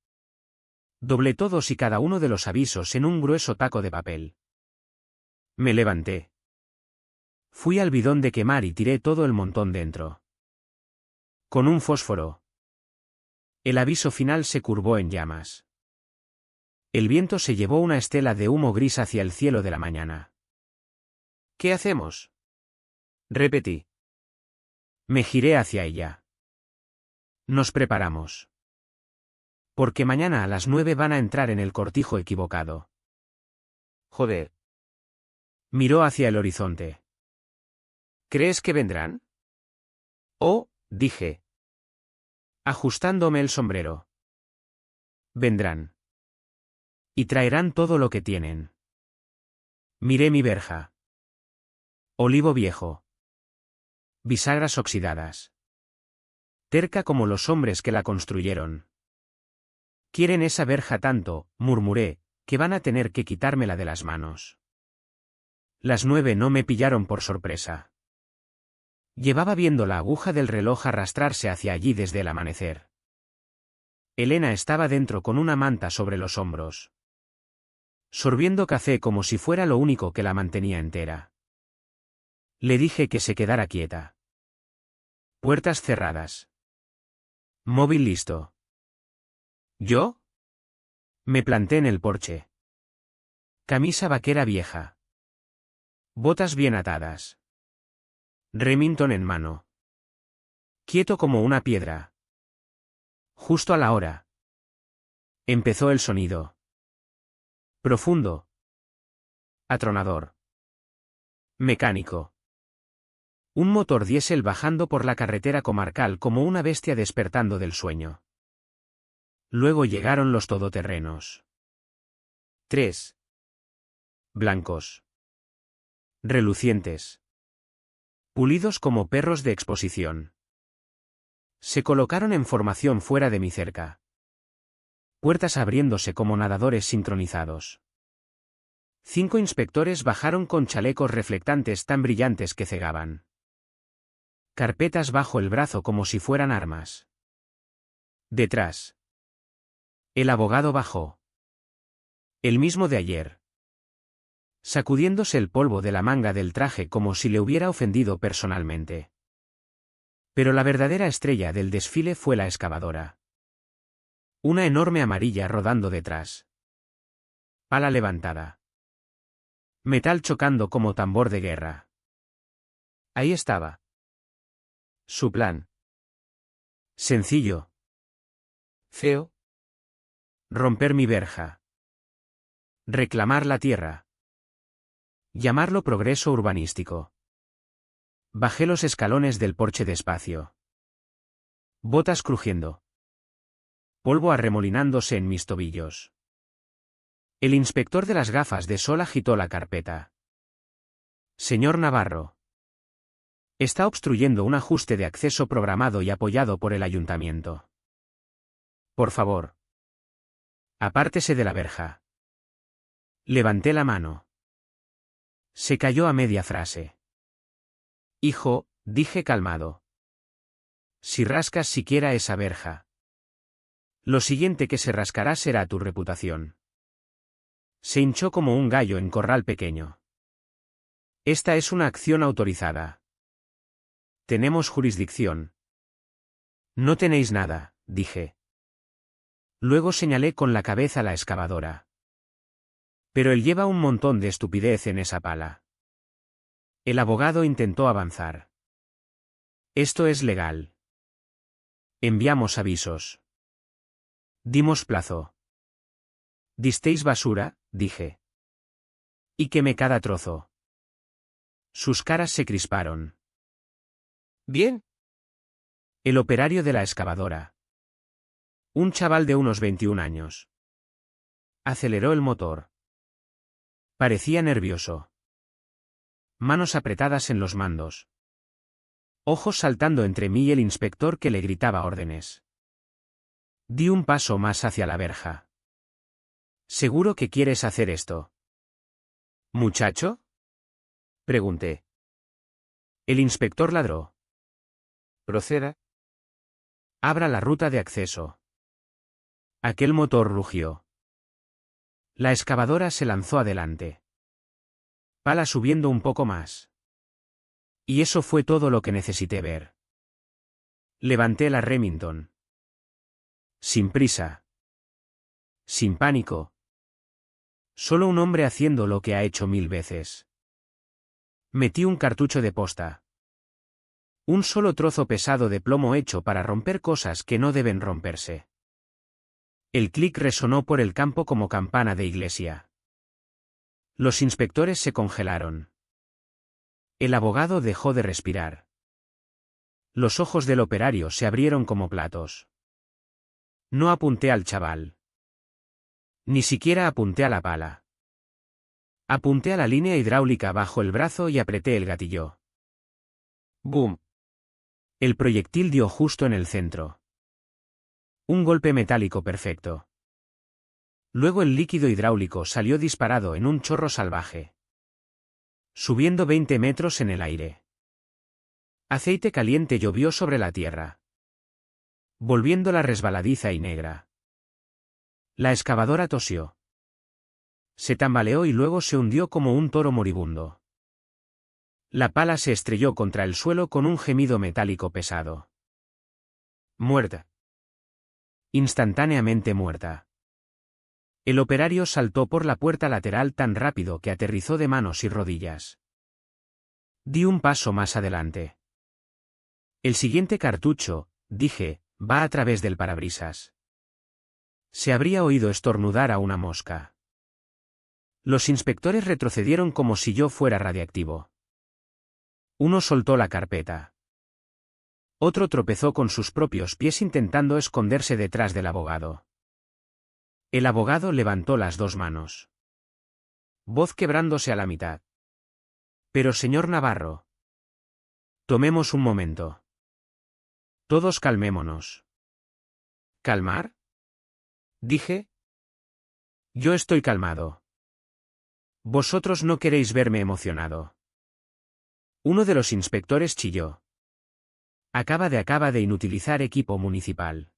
Doblé todos y cada uno de los avisos en un grueso taco de papel. Me levanté. Fui al bidón de quemar y tiré todo el montón dentro. Con un fósforo. El aviso final se curvó en llamas. El viento se llevó una estela de humo gris hacia el cielo de la mañana. ¿Qué hacemos? Repetí. Me giré hacia ella. Nos preparamos. Porque mañana a las 9 van a entrar en el cortijo equivocado. Joder. Miró hacia el horizonte. ¿Crees que vendrán? Oh, dije. Ajustándome el sombrero. Vendrán. Y traerán todo lo que tienen. Miré mi verja. Olivo viejo. Bisagras oxidadas. Terca como los hombres que la construyeron. Quieren esa verja tanto, murmuré, que van a tener que quitármela de las manos. Las 9 no me pillaron por sorpresa. Llevaba viendo la aguja del reloj arrastrarse hacia allí desde el amanecer. Elena estaba dentro con una manta sobre los hombros. Sorbiendo café como si fuera lo único que la mantenía entera. Le dije que se quedara quieta. Puertas cerradas. Móvil listo. ¿Yo? Me planté en el porche. Camisa vaquera vieja. Botas bien atadas. Remington en mano. Quieto como una piedra. Justo a la hora. Empezó el sonido. Profundo. Atronador. Mecánico. Un motor diésel bajando por la carretera comarcal como una bestia despertando del sueño. Luego llegaron los todoterrenos. 3. Blancos. Relucientes. Pulidos como perros de exposición. Se colocaron en formación fuera de mi cerca. Puertas abriéndose como nadadores sincronizados. 5 inspectores bajaron con chalecos reflectantes tan brillantes que cegaban. Carpetas bajo el brazo como si fueran armas. Detrás. El abogado bajó. El mismo de ayer. Sacudiéndose el polvo de la manga del traje como si le hubiera ofendido personalmente. Pero la verdadera estrella del desfile fue la excavadora. Una enorme amarilla rodando detrás. Pala levantada. Metal chocando como tambor de guerra. Ahí estaba. Su plan. Sencillo. Feo. Romper mi verja. Reclamar la tierra. Llamarlo progreso urbanístico. Bajé los escalones del porche despacio. Botas crujiendo. Polvo arremolinándose en mis tobillos. El inspector de las gafas de sol agitó la carpeta. Señor Navarro. Está obstruyendo un ajuste de acceso programado y apoyado por el ayuntamiento. Por favor. Apártese de la verja. Levanté la mano. Se cayó a media frase. Hijo, dije calmado. Si rascas siquiera esa verja, lo siguiente que se rascará será tu reputación. Se hinchó como un gallo en corral pequeño. Esta es una acción autorizada. Tenemos jurisdicción. No tenéis nada, dije. Luego señalé con la cabeza la excavadora. Pero él lleva un montón de estupidez en esa pala. El abogado intentó avanzar. Esto es legal. Enviamos avisos. Dimos plazo. Disteis basura, dije. Y quemé cada trozo. Sus caras se crisparon. Bien. El operario de la excavadora. Un chaval de unos 21 años. Aceleró el motor. Parecía nervioso. Manos apretadas en los mandos. Ojos saltando entre mí y el inspector que le gritaba órdenes. Di un paso más hacia la verja. ¿Seguro que quieres hacer esto? ¿Muchacho? Pregunté. El inspector ladró. Proceda. Abra la ruta de acceso. Aquel motor rugió. La excavadora se lanzó adelante. Pala subiendo un poco más. Y eso fue todo lo que necesité ver. Levanté la Remington. Sin prisa. Sin pánico. Solo un hombre haciendo lo que ha hecho 1000 veces. Metí un cartucho de posta. Un solo trozo pesado de plomo hecho para romper cosas que no deben romperse. El clic resonó por el campo como campana de iglesia. Los inspectores se congelaron. El abogado dejó de respirar. Los ojos del operario se abrieron como platos. No apunté al chaval. Ni siquiera apunté a la pala. Apunté a la línea hidráulica bajo el brazo y apreté el gatillo. ¡Bum! El proyectil dio justo en el centro. Un golpe metálico perfecto. Luego el líquido hidráulico salió disparado en un chorro salvaje. Subiendo 20 metros en el aire. Aceite caliente llovió sobre la tierra. Volviéndola resbaladiza y negra. La excavadora tosió. Se tambaleó y luego se hundió como un toro moribundo. La pala se estrelló contra el suelo con un gemido metálico pesado. Muerta. Instantáneamente muerta. El operario saltó por la puerta lateral tan rápido que aterrizó de manos y rodillas. Di un paso más adelante. El siguiente cartucho, dije, va a través del parabrisas. Se habría oído estornudar a una mosca. Los inspectores retrocedieron como si yo fuera radiactivo. Uno soltó la carpeta. Otro tropezó con sus propios pies intentando esconderse detrás del abogado. El abogado levantó las dos manos. Voz quebrándose a la mitad. Pero señor Navarro. Tomemos un momento. Todos calmémonos. ¿Calmar? Dije. Yo estoy calmado. Vosotros no queréis verme emocionado. Uno de los inspectores chilló. Acaba de inutilizar equipo municipal.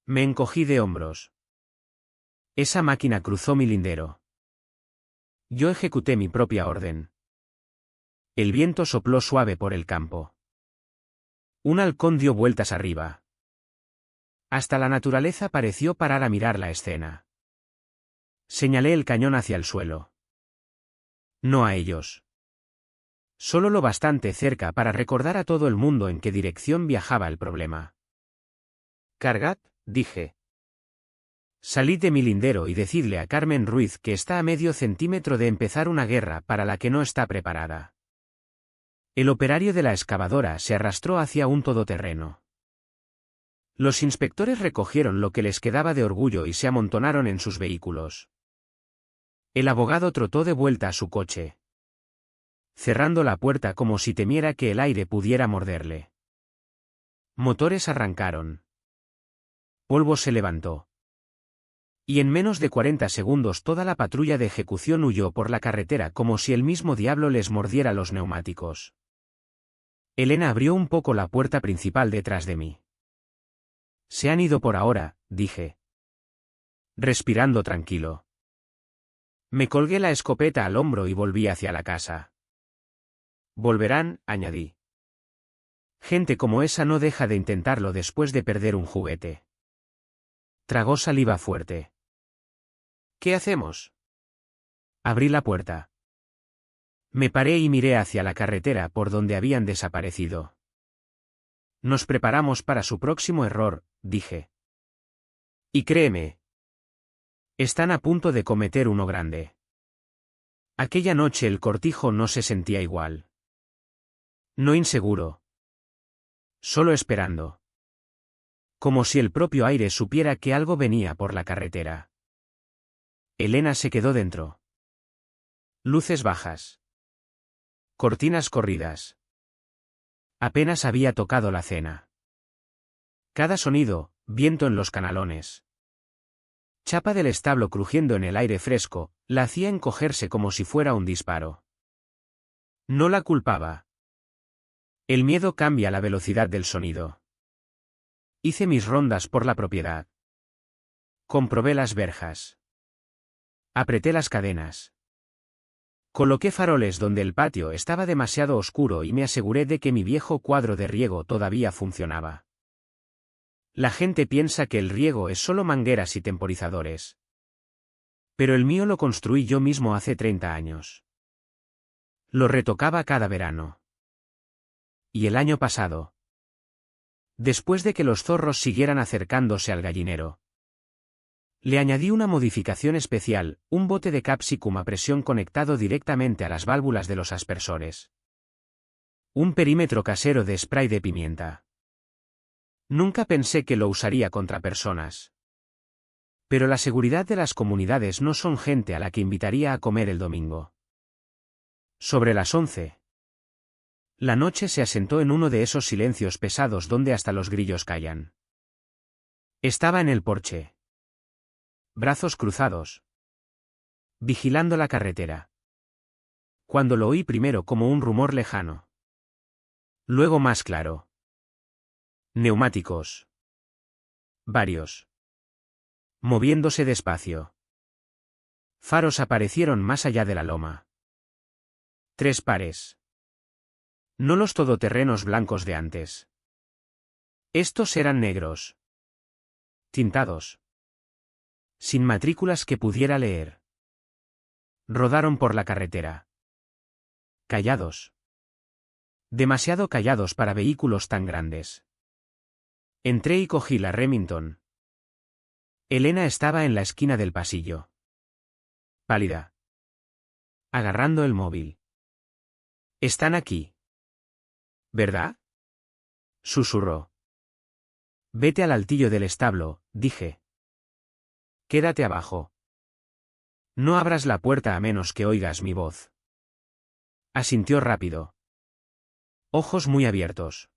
Me encogí de hombros. Esa máquina cruzó mi lindero. Yo ejecuté mi propia orden. El viento sopló suave por el campo. Un halcón dio vueltas arriba. Hasta la naturaleza pareció parar a mirar la escena. Señalé el cañón hacia el suelo. No a ellos. Solo lo bastante cerca para recordar a todo el mundo en qué dirección viajaba el problema. Cargad, dije. Salid de mi lindero y decidle a Carmen Ruiz que está a medio centímetro de empezar una guerra para la que no está preparada. El operario de la excavadora se arrastró hacia un todoterreno. Los inspectores recogieron lo que les quedaba de orgullo y se amontonaron en sus vehículos. El abogado trotó de vuelta a su coche, cerrando la puerta como si temiera que el aire pudiera morderle. Motores arrancaron. Polvo se levantó. Y en menos de 40 segundos toda la patrulla de ejecución huyó por la carretera como si el mismo diablo les mordiera los neumáticos. Elena abrió un poco la puerta principal detrás de mí. Se han ido por ahora, dije. Respirando tranquilo. Me colgué la escopeta al hombro y volví hacia la casa. Volverán, añadí. Gente como esa no deja de intentarlo después de perder un juguete. Tragó saliva fuerte. ¿Qué hacemos? Abrí la puerta. Me paré y miré hacia la carretera por donde habían desaparecido. Nos preparamos para su próximo error, dije. Y créeme. Están a punto de cometer uno grande. Aquella noche el cortijo no se sentía igual. No inseguro. Solo esperando. Como si el propio aire supiera que algo venía por la carretera. Elena se quedó dentro. Luces bajas. Cortinas corridas. Apenas había tocado la cena. Cada sonido, viento en los canalones. Chapa del establo crujiendo en el aire fresco, la hacía encogerse como si fuera un disparo. No la culpaba. El miedo cambia la velocidad del sonido. Hice mis rondas por la propiedad. Comprobé las verjas. Apreté las cadenas. Coloqué faroles donde el patio estaba demasiado oscuro y me aseguré de que mi viejo cuadro de riego todavía funcionaba. La gente piensa que el riego es solo mangueras y temporizadores. Pero el mío lo construí yo mismo hace 30 años. Lo retocaba cada verano. Y el año pasado. Después de que los zorros siguieran acercándose al gallinero. Le añadí una modificación especial, un bote de capsicum a presión conectado directamente a las válvulas de los aspersores. Un perímetro casero de spray de pimienta. Nunca pensé que lo usaría contra personas. Pero la seguridad de las comunidades no son gente a la que invitaría a comer el domingo. Sobre las 11. La noche se asentó en uno de esos silencios pesados donde hasta los grillos callan. Estaba en el porche. Brazos cruzados. Vigilando la carretera. Cuando lo oí primero como un rumor lejano. Luego más claro. Neumáticos. Varios. Moviéndose despacio. Faros aparecieron más allá de la loma. 3 pares. No los todoterrenos blancos de antes. Estos eran negros. Tintados. Sin matrículas que pudiera leer. Rodaron por la carretera. Callados. Demasiado callados para vehículos tan grandes. Entré y cogí la Remington. Elena estaba en la esquina del pasillo. Pálida. Agarrando el móvil. Están aquí. ¿Verdad? Susurró. Vete al altillo del establo, dije. Quédate abajo. No abras la puerta a menos que oigas mi voz. Asintió rápido. Ojos muy abiertos.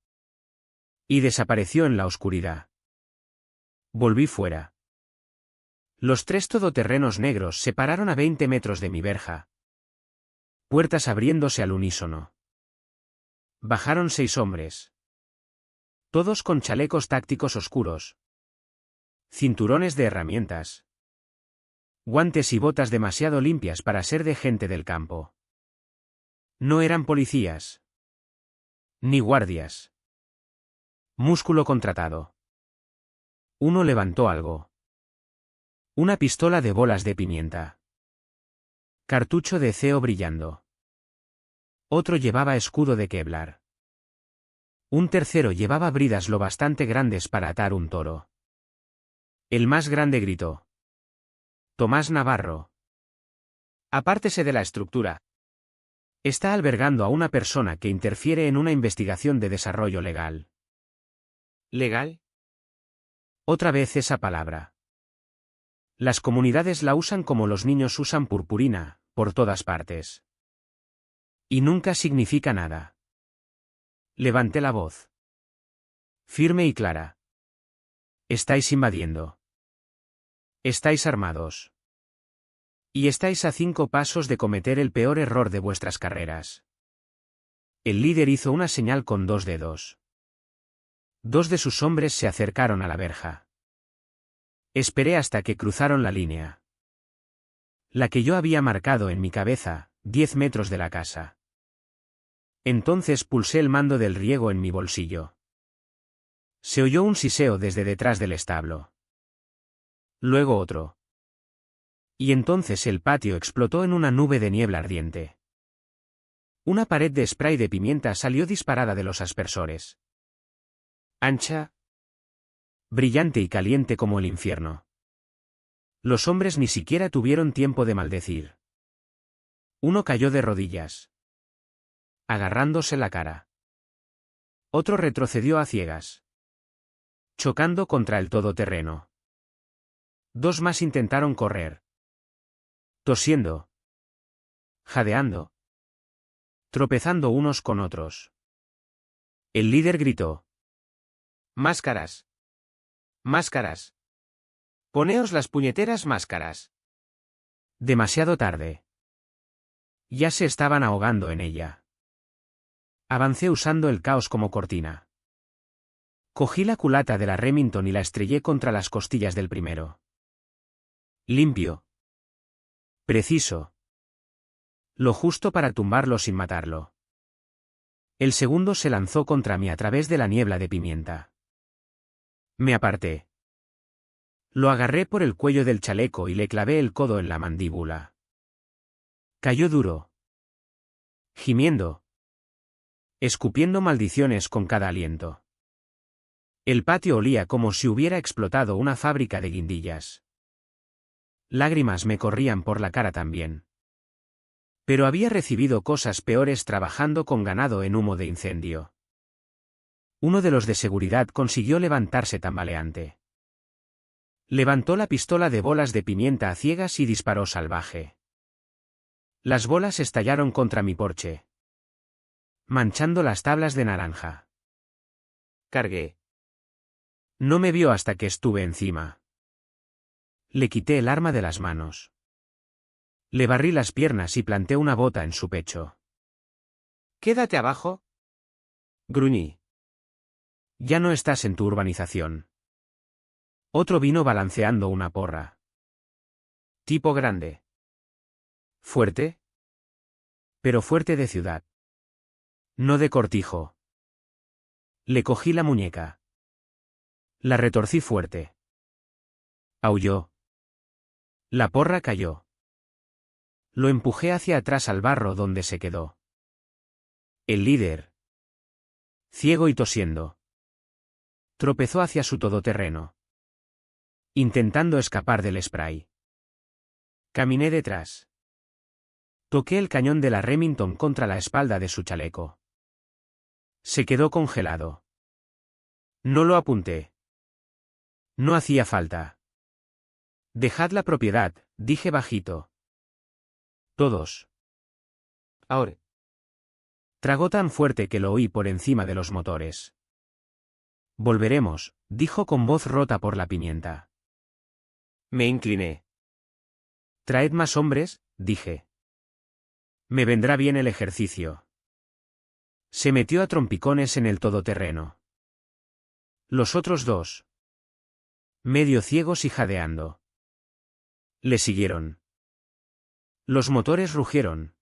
Y desapareció en la oscuridad. Volví fuera. Los 3 todoterrenos negros se pararon a 20 metros de mi verja. Puertas abriéndose al unísono. Bajaron 6 hombres. Todos con chalecos tácticos oscuros. Cinturones de herramientas. Guantes y botas demasiado limpias para ser de gente del campo. No eran policías. Ni guardias. Músculo contratado. Uno levantó algo. Una pistola de bolas de pimienta. Cartucho de CEO brillando. Otro llevaba escudo de Kevlar. Un tercero llevaba bridas lo bastante grandes para atar un toro. El más grande gritó. Tomás Navarro. Apártese de la estructura. Está albergando a una persona que interfiere en una investigación de desarrollo legal. ¿Legal? Otra vez esa palabra. Las comunidades la usan como los niños usan purpurina, por todas partes. Y nunca significa nada. Levanté la voz. Firme y clara. Estáis invadiendo. Estáis armados. Y estáis a 5 pasos de cometer el peor error de vuestras carreras. El líder hizo una señal con 2 dedos. 2 de sus hombres se acercaron a la verja. Esperé hasta que cruzaron la línea. La que yo había marcado en mi cabeza, 10 metros de la casa. Entonces pulsé el mando del riego en mi bolsillo. Se oyó un siseo desde detrás del establo. Luego otro. Y entonces el patio explotó en una nube de niebla ardiente. Una pared de spray de pimienta salió disparada de los aspersores. Ancha, brillante y caliente como el infierno. Los hombres ni siquiera tuvieron tiempo de maldecir. Uno cayó de rodillas, agarrándose la cara. Otro retrocedió a ciegas, chocando contra el todoterreno. 2 más intentaron correr, tosiendo, jadeando, tropezando unos con otros. El líder gritó: «¡Máscaras! ¡Máscaras! ¡Poneos las puñeteras máscaras!». Demasiado tarde. Ya se estaban ahogando en ella. Avancé usando el caos como cortina. Cogí la culata de la Remington y la estrellé contra las costillas del primero. Limpio. Preciso. Lo justo para tumbarlo sin matarlo. El segundo se lanzó contra mí a través de la niebla de pimienta. Me aparté. Lo agarré por el cuello del chaleco y le clavé el codo en la mandíbula. Cayó duro, gimiendo, escupiendo maldiciones con cada aliento. El patio olía como si hubiera explotado una fábrica de guindillas. Lágrimas me corrían por la cara también. Pero había recibido cosas peores trabajando con ganado en humo de incendio. Uno de los de seguridad consiguió levantarse tambaleante. Levantó la pistola de bolas de pimienta a ciegas y disparó salvaje. Las bolas estallaron contra mi porche, manchando las tablas de naranja. Cargué. No me vio hasta que estuve encima. Le quité el arma de las manos. Le barrí las piernas y planté una bota en su pecho. «¡Quédate abajo!», gruñí. «Ya no estás en tu urbanización». Otro vino balanceando una porra. Tipo grande. Fuerte. Pero fuerte de ciudad. No de cortijo. Le cogí la muñeca. La retorcí fuerte. Aulló. La porra cayó. Lo empujé hacia atrás al barro donde se quedó. El líder, ciego y tosiendo, tropezó hacia su todoterreno, intentando escapar del spray. Caminé detrás. Toqué el cañón de la Remington contra la espalda de su chaleco. Se quedó congelado. No lo apunté. No hacía falta. «Dejad la propiedad», dije bajito. «Todos». Ahora. Tragó tan fuerte que lo oí por encima de los motores. «Volveremos», dijo con voz rota por la pimienta. Me incliné. «Traed más hombres», dije. «Me vendrá bien el ejercicio». Se metió a trompicones en el todoterreno. Los otros 2, medio ciegos y jadeando, le siguieron. Los motores rugieron.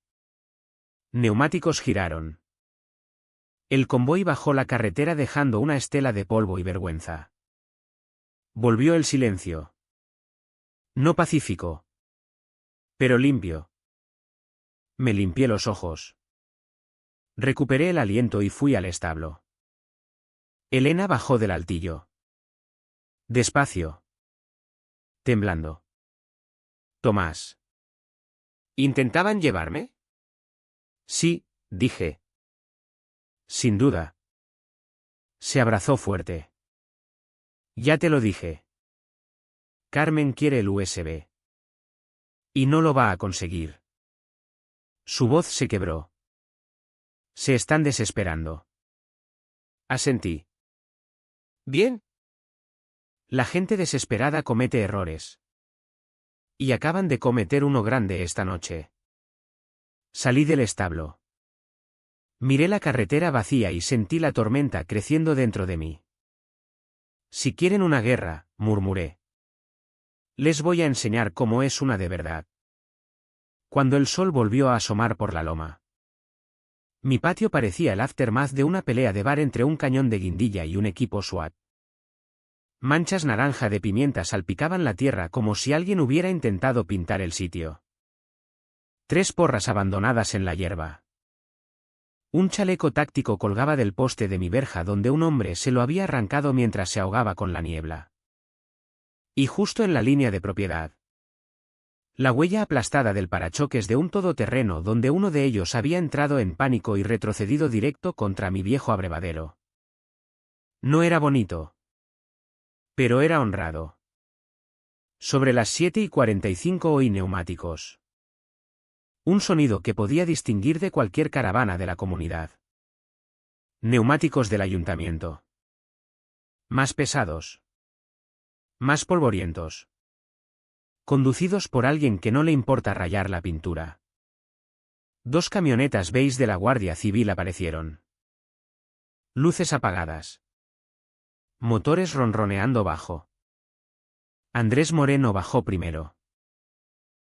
Neumáticos giraron. El convoy bajó la carretera dejando una estela de polvo y vergüenza. Volvió el silencio. No pacífico, pero limpio. Me limpié los ojos. Recuperé el aliento y fui al establo. Elena bajó del altillo. Despacio. Temblando. «Tomás». «¿Intentaban llevarme?». «Sí», dije. «Sin duda». Se abrazó fuerte. «Ya te lo dije. Carmen quiere el USB. Y no lo va a conseguir». Su voz se quebró. «Se están desesperando». Asentí. «Bien». La gente desesperada comete errores. Y acaban de cometer uno grande esta noche. Salí del establo. Miré la carretera vacía y sentí la tormenta creciendo dentro de mí. Si quieren una guerra, murmuré. Les voy a enseñar cómo es una de verdad. Cuando el sol volvió a asomar por la loma. Mi patio parecía el aftermath de una pelea de bar entre un cañón de guindilla y un equipo SWAT. Manchas naranja de pimienta salpicaban la tierra como si alguien hubiera intentado pintar el sitio. 3 porras abandonadas en la hierba. Un chaleco táctico colgaba del poste de mi verja donde un hombre se lo había arrancado mientras se ahogaba con la niebla. Y justo en la línea de propiedad. La huella aplastada del parachoques de un todoterreno donde uno de ellos había entrado en pánico y retrocedido directo contra mi viejo abrevadero. No era bonito. Pero era honrado. Sobre las 7:45 oí neumáticos. Un sonido que podía distinguir de cualquier caravana de la comunidad. Neumáticos del ayuntamiento. Más pesados. Más polvorientos. Conducidos por alguien que no le importa rayar la pintura. 2 camionetas beige de la Guardia Civil aparecieron. Luces apagadas. Motores ronroneando bajo. Andrés Moreno bajó primero.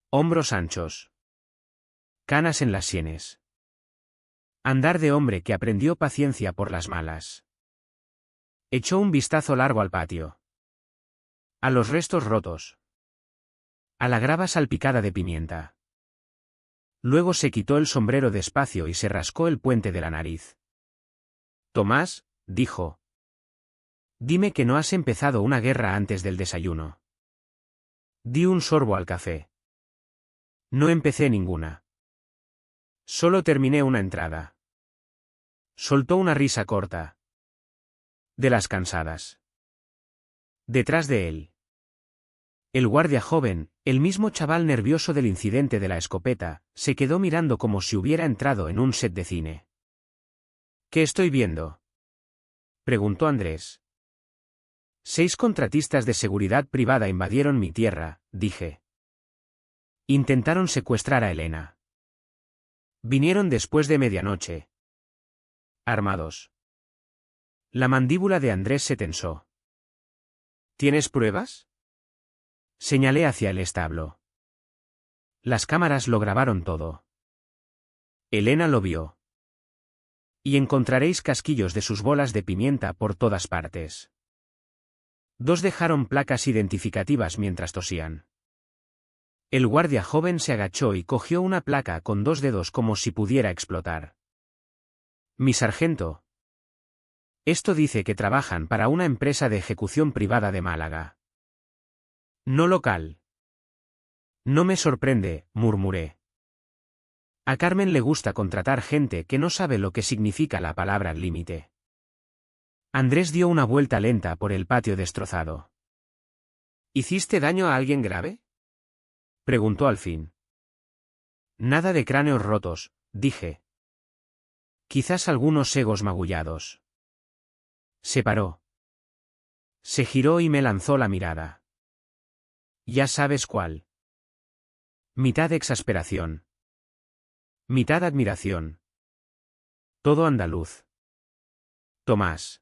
Hombros anchos. Canas en las sienes. Andar de hombre que aprendió paciencia por las malas. Echó un vistazo largo al patio. A los restos rotos. A la grava salpicada de pimienta. Luego se quitó el sombrero despacio y se rascó el puente de la nariz. Tomás, dijo. Dime que no has empezado una guerra antes del desayuno. Di un sorbo al café. No empecé ninguna. Solo terminé una entrada. Soltó una risa corta. De las cansadas. Detrás de él. El guardia joven, el mismo chaval nervioso del incidente de la escopeta, se quedó mirando como si hubiera entrado en un set de cine. ¿Qué estoy viendo?, preguntó Andrés. 6 contratistas de seguridad privada invadieron mi tierra, dije. Intentaron secuestrar a Elena. Vinieron después de medianoche. Armados. La mandíbula de Andrés se tensó. ¿Tienes pruebas? Señalé hacia el establo. Las cámaras lo grabaron todo. Elena lo vio. Y encontraréis casquillos de sus bolas de pimienta por todas partes. 2 dejaron placas identificativas mientras tosían. El guardia joven se agachó y cogió una placa con 2 dedos como si pudiera explotar. Mi sargento. Esto dice que trabajan para una empresa de ejecución privada de Málaga. No local. No me sorprende, murmuré. A Carmen le gusta contratar gente que no sabe lo que significa la palabra límite. Andrés dio una vuelta lenta por el patio destrozado. ¿Hiciste daño a alguien grave?, preguntó al fin. Nada de cráneos rotos, dije. Quizás algunos egos magullados. Se paró. Se giró y me lanzó la mirada. Ya sabes cuál. Mitad exasperación. Mitad admiración. Todo andaluz. Tomás.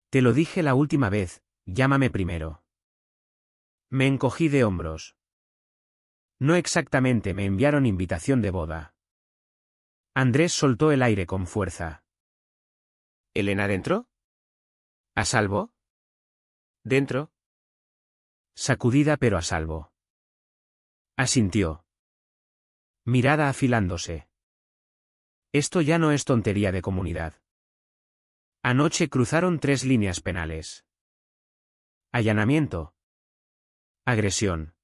Te lo dije la última vez, llámame primero. Me encogí de hombros. No exactamente me enviaron invitación de boda. Andrés soltó el aire con fuerza. ¿Elena dentro? ¿A salvo? ¿Dentro? Sacudida pero a salvo. Asintió. Mirada afilándose. Esto ya no es tontería de comunidad. Anoche cruzaron 3 líneas penales. Allanamiento. Agresión.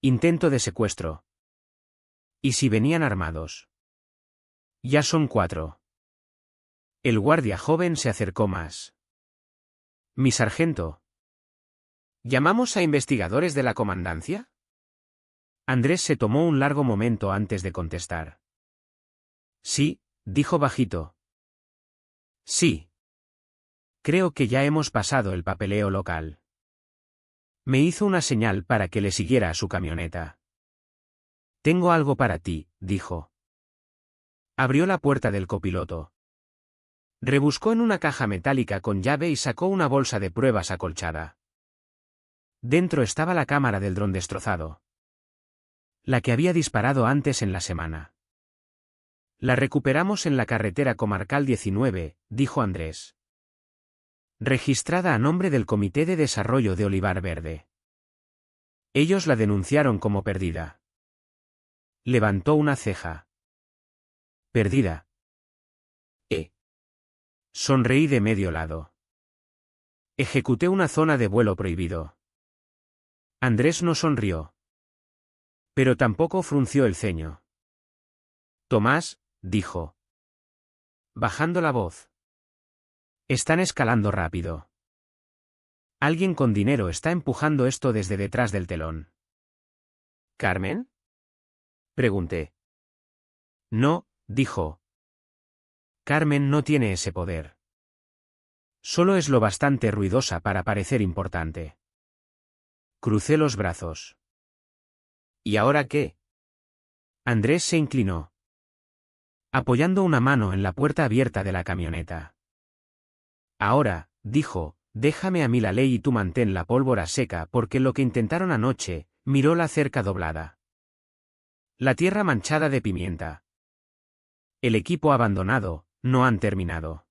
Intento de secuestro. ¿Y si venían armados? Ya son 4. El guardia joven se acercó más. Mi sargento. ¿Llamamos a investigadores de la comandancia? Andrés se tomó un largo momento antes de contestar. Sí, dijo bajito. Sí. Creo que ya hemos pasado el papeleo local. Me hizo una señal para que le siguiera a su camioneta. Tengo algo para ti, dijo. Abrió la puerta del copiloto. Rebuscó en una caja metálica con llave y sacó una bolsa de pruebas acolchada. Dentro estaba la cámara del dron destrozado. La que había disparado antes en la semana. La recuperamos en la carretera comarcal 19, dijo Andrés. Registrada a nombre del Comité de Desarrollo de Olivar Verde. Ellos la denunciaron como perdida. Levantó una ceja. Perdida. Sonreí de medio lado. Ejecuté una zona de vuelo prohibido. Andrés no sonrió. Pero tampoco frunció el ceño. Tomás, dijo. Bajando la voz. Están escalando rápido. Alguien con dinero está empujando esto desde detrás del telón. ¿Carmen? Pregunté. No, dijo. Carmen no tiene ese poder. Solo es lo bastante ruidosa para parecer importante. Crucé los brazos. ¿Y ahora qué? Andrés se inclinó, apoyando una mano en la puerta abierta de la camioneta. Ahora, dijo, déjame a mí la ley y tú mantén la pólvora seca porque lo que intentaron anoche, miró la cerca doblada. La tierra manchada de pimienta. El equipo abandonado, no han terminado.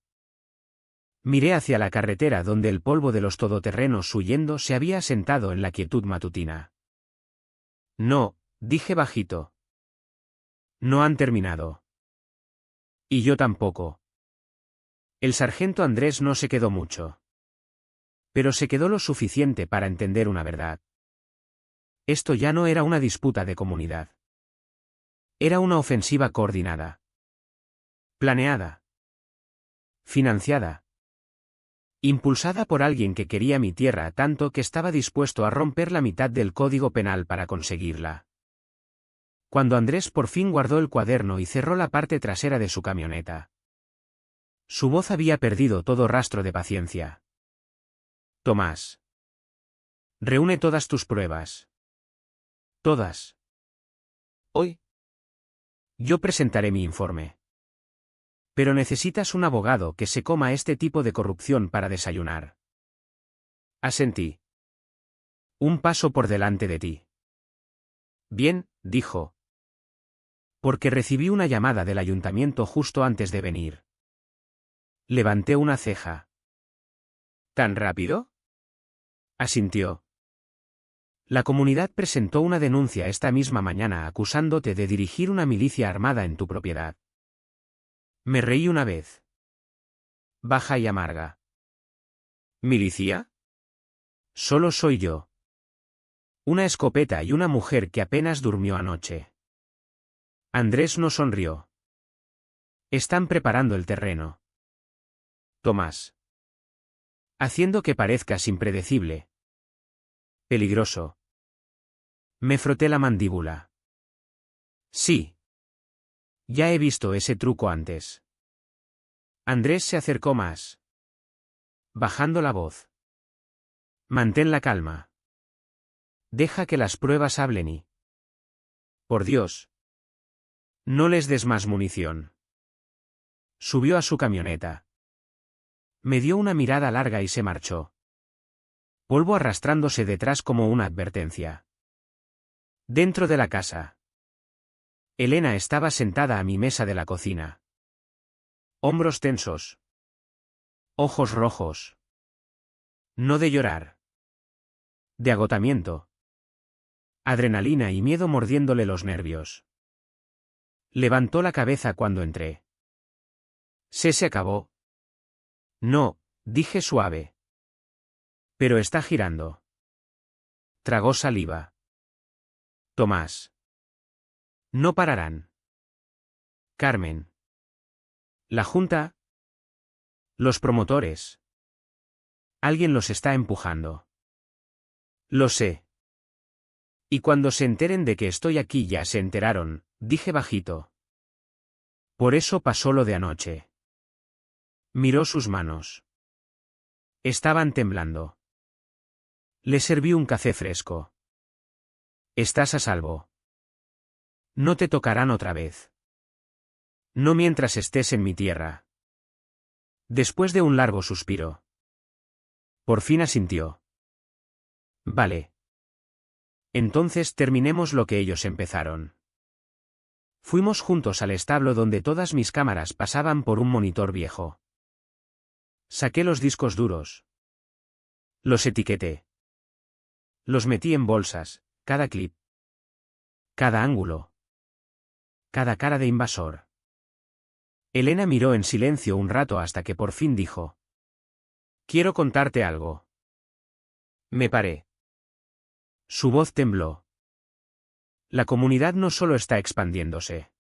Miré hacia la carretera donde el polvo de los todoterrenos huyendo se había asentado en la quietud matutina. No, dije bajito. No han terminado. Y yo tampoco. El sargento Andrés no se quedó mucho. Pero se quedó lo suficiente para entender una verdad. Esto ya no era una disputa de comunidad. Era una ofensiva coordinada. Planeada. Financiada. Impulsada por alguien que quería mi tierra tanto que estaba dispuesto a romper la mitad del código penal para conseguirla. Cuando Andrés por fin guardó el cuaderno y cerró la parte trasera de su camioneta. Su voz había perdido todo rastro de paciencia. Tomás. Reúne todas tus pruebas. Todas. Hoy. Yo presentaré mi informe. Pero necesitas un abogado que se coma este tipo de corrupción para desayunar. Asentí. Un paso por delante de ti. Bien, dijo. Porque recibí una llamada del ayuntamiento justo antes de venir. Levanté una ceja. ¿Tan rápido? Asintió. La comunidad presentó una denuncia esta misma mañana acusándote de dirigir una milicia armada en tu propiedad. Me reí una vez. Baja y amarga. ¿Milicia? Solo soy yo. Una escopeta y una mujer que apenas durmió anoche. Andrés no sonrió. Están preparando el terreno. Tomás. Haciendo que parezcas impredecible. Peligroso. Me froté la mandíbula. Sí. Ya he visto ese truco antes. Andrés se acercó más. Bajando la voz. Mantén la calma. Deja que las pruebas hablen y... Por Dios. No les des más munición. Subió a su camioneta. Me dio una mirada larga y se marchó. Polvo arrastrándose detrás como una advertencia. Dentro de la casa. Elena estaba sentada a mi mesa de la cocina. Hombros tensos. Ojos rojos. No de llorar. De agotamiento. Adrenalina y miedo mordiéndole los nervios. Levantó la cabeza cuando entré. Se acabó. No, dije suave. Pero está girando. Tragó saliva. Tomás. No pararán. Carmen. La Junta. Los promotores. Alguien los está empujando. Lo sé. Y cuando se enteren de que estoy aquí ya se enteraron, dije bajito. Por eso pasó lo de anoche. Miró sus manos. Estaban temblando. Le serví un café fresco. Estás a salvo. No te tocarán otra vez. No mientras estés en mi tierra. Después de un largo suspiro. Por fin asintió. Vale. Entonces terminemos lo que ellos empezaron. Fuimos juntos al establo donde todas mis cámaras pasaban por un monitor viejo. Saqué los discos duros. Los etiqueté. Los metí en bolsas, cada clip. Cada ángulo. Cada cara de invasor. Elena miró en silencio un rato hasta que por fin dijo. Quiero contarte algo. Me paré. Su voz tembló. La comunidad no solo está expandiéndose.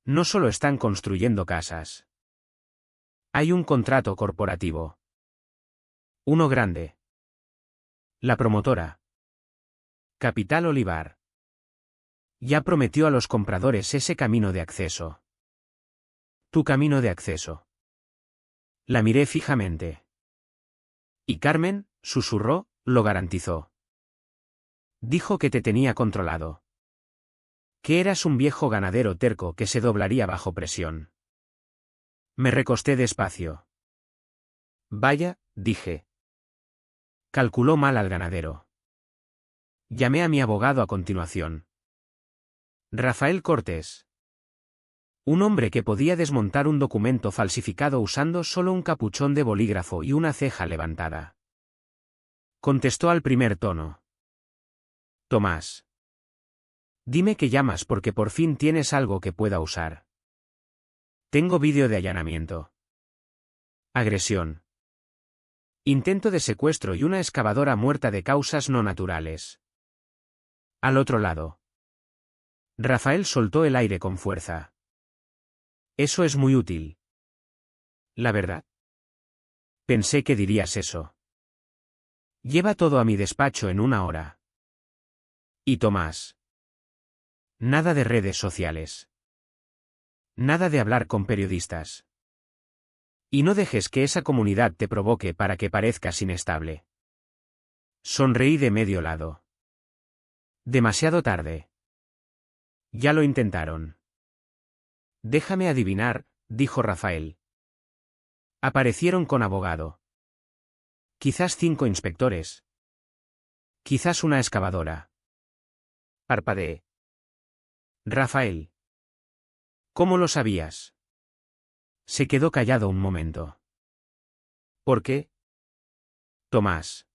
No solo están construyendo casas. Hay un contrato corporativo. Uno grande. La promotora. Capital Olivar. Ya prometió a los compradores ese camino de acceso. Tu camino de acceso. La miré fijamente. Y Carmen, susurró, lo garantizó. Dijo que te tenía controlado. Que eras un viejo ganadero terco que se doblaría bajo presión. Me recosté despacio. Vaya, dije. Calculó mal al ganadero. Llamé a mi abogado a continuación. Rafael Cortés. Un hombre que podía desmontar un documento falsificado usando solo un capuchón de bolígrafo y una ceja levantada. Contestó al primer tono. Tomás. Dime que llamas porque por fin tienes algo que pueda usar. Tengo vídeo de allanamiento. Agresión. Intento de secuestro y una excavadora muerta de causas no naturales. Al otro lado. Rafael soltó el aire con fuerza. Eso es muy útil. La verdad. Pensé que dirías eso. Lleva todo a mi despacho en 1 hora. Y Tomás. Nada de redes sociales. Nada de hablar con periodistas. Y no dejes que esa comunidad te provoque para que parezcas inestable. Sonreí de medio lado. Demasiado tarde. Ya lo intentaron. Déjame adivinar, dijo Rafael. Aparecieron con abogado. Quizás 5 inspectores. Quizás una excavadora. Parpadeé. Rafael. ¿Cómo lo sabías? Se quedó callado un momento. ¿Por qué? Tomás.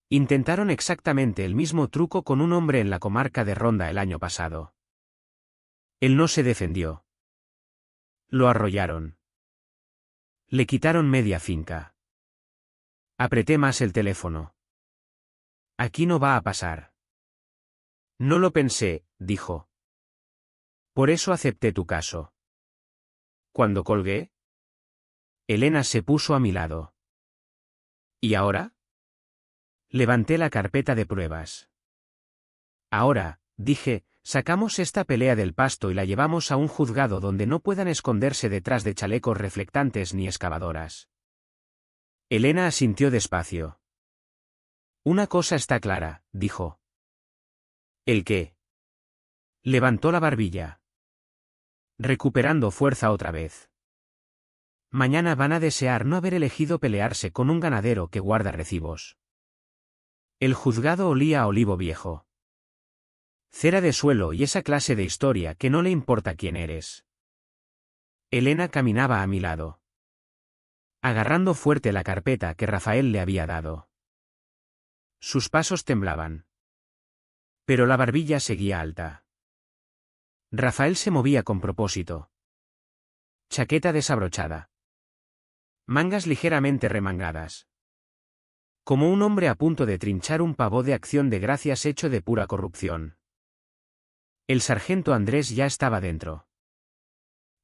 Intentaron exactamente el mismo truco con un hombre en la comarca de Ronda el año pasado. Él no se defendió. Lo arrollaron. Le quitaron media finca. Apreté más el teléfono. Aquí no va a pasar. No lo pensé, dijo. Por eso acepté tu caso. Cuando colgué, Elena se puso a mi lado. ¿Y ahora? Levanté la carpeta de pruebas. Ahora, dije, sacamos esta pelea del pasto y la llevamos a un juzgado donde no puedan esconderse detrás de chalecos reflectantes ni excavadoras. Elena asintió despacio. Una cosa está clara, dijo. ¿El qué? Levantó la barbilla. Recuperando fuerza otra vez. Mañana van a desear no haber elegido pelearse con un ganadero que guarda recibos. El juzgado olía a olivo viejo. Cera de suelo y esa clase de historia que no le importa quién eres. Elena caminaba a mi lado. Agarrando fuerte la carpeta que Rafael le había dado. Sus pasos temblaban. Pero la barbilla seguía alta. Rafael se movía con propósito. Chaqueta desabrochada. Mangas ligeramente remangadas. Como un hombre a punto de trinchar un pavó de acción de gracias hecho de pura corrupción. El sargento Andrés ya estaba dentro.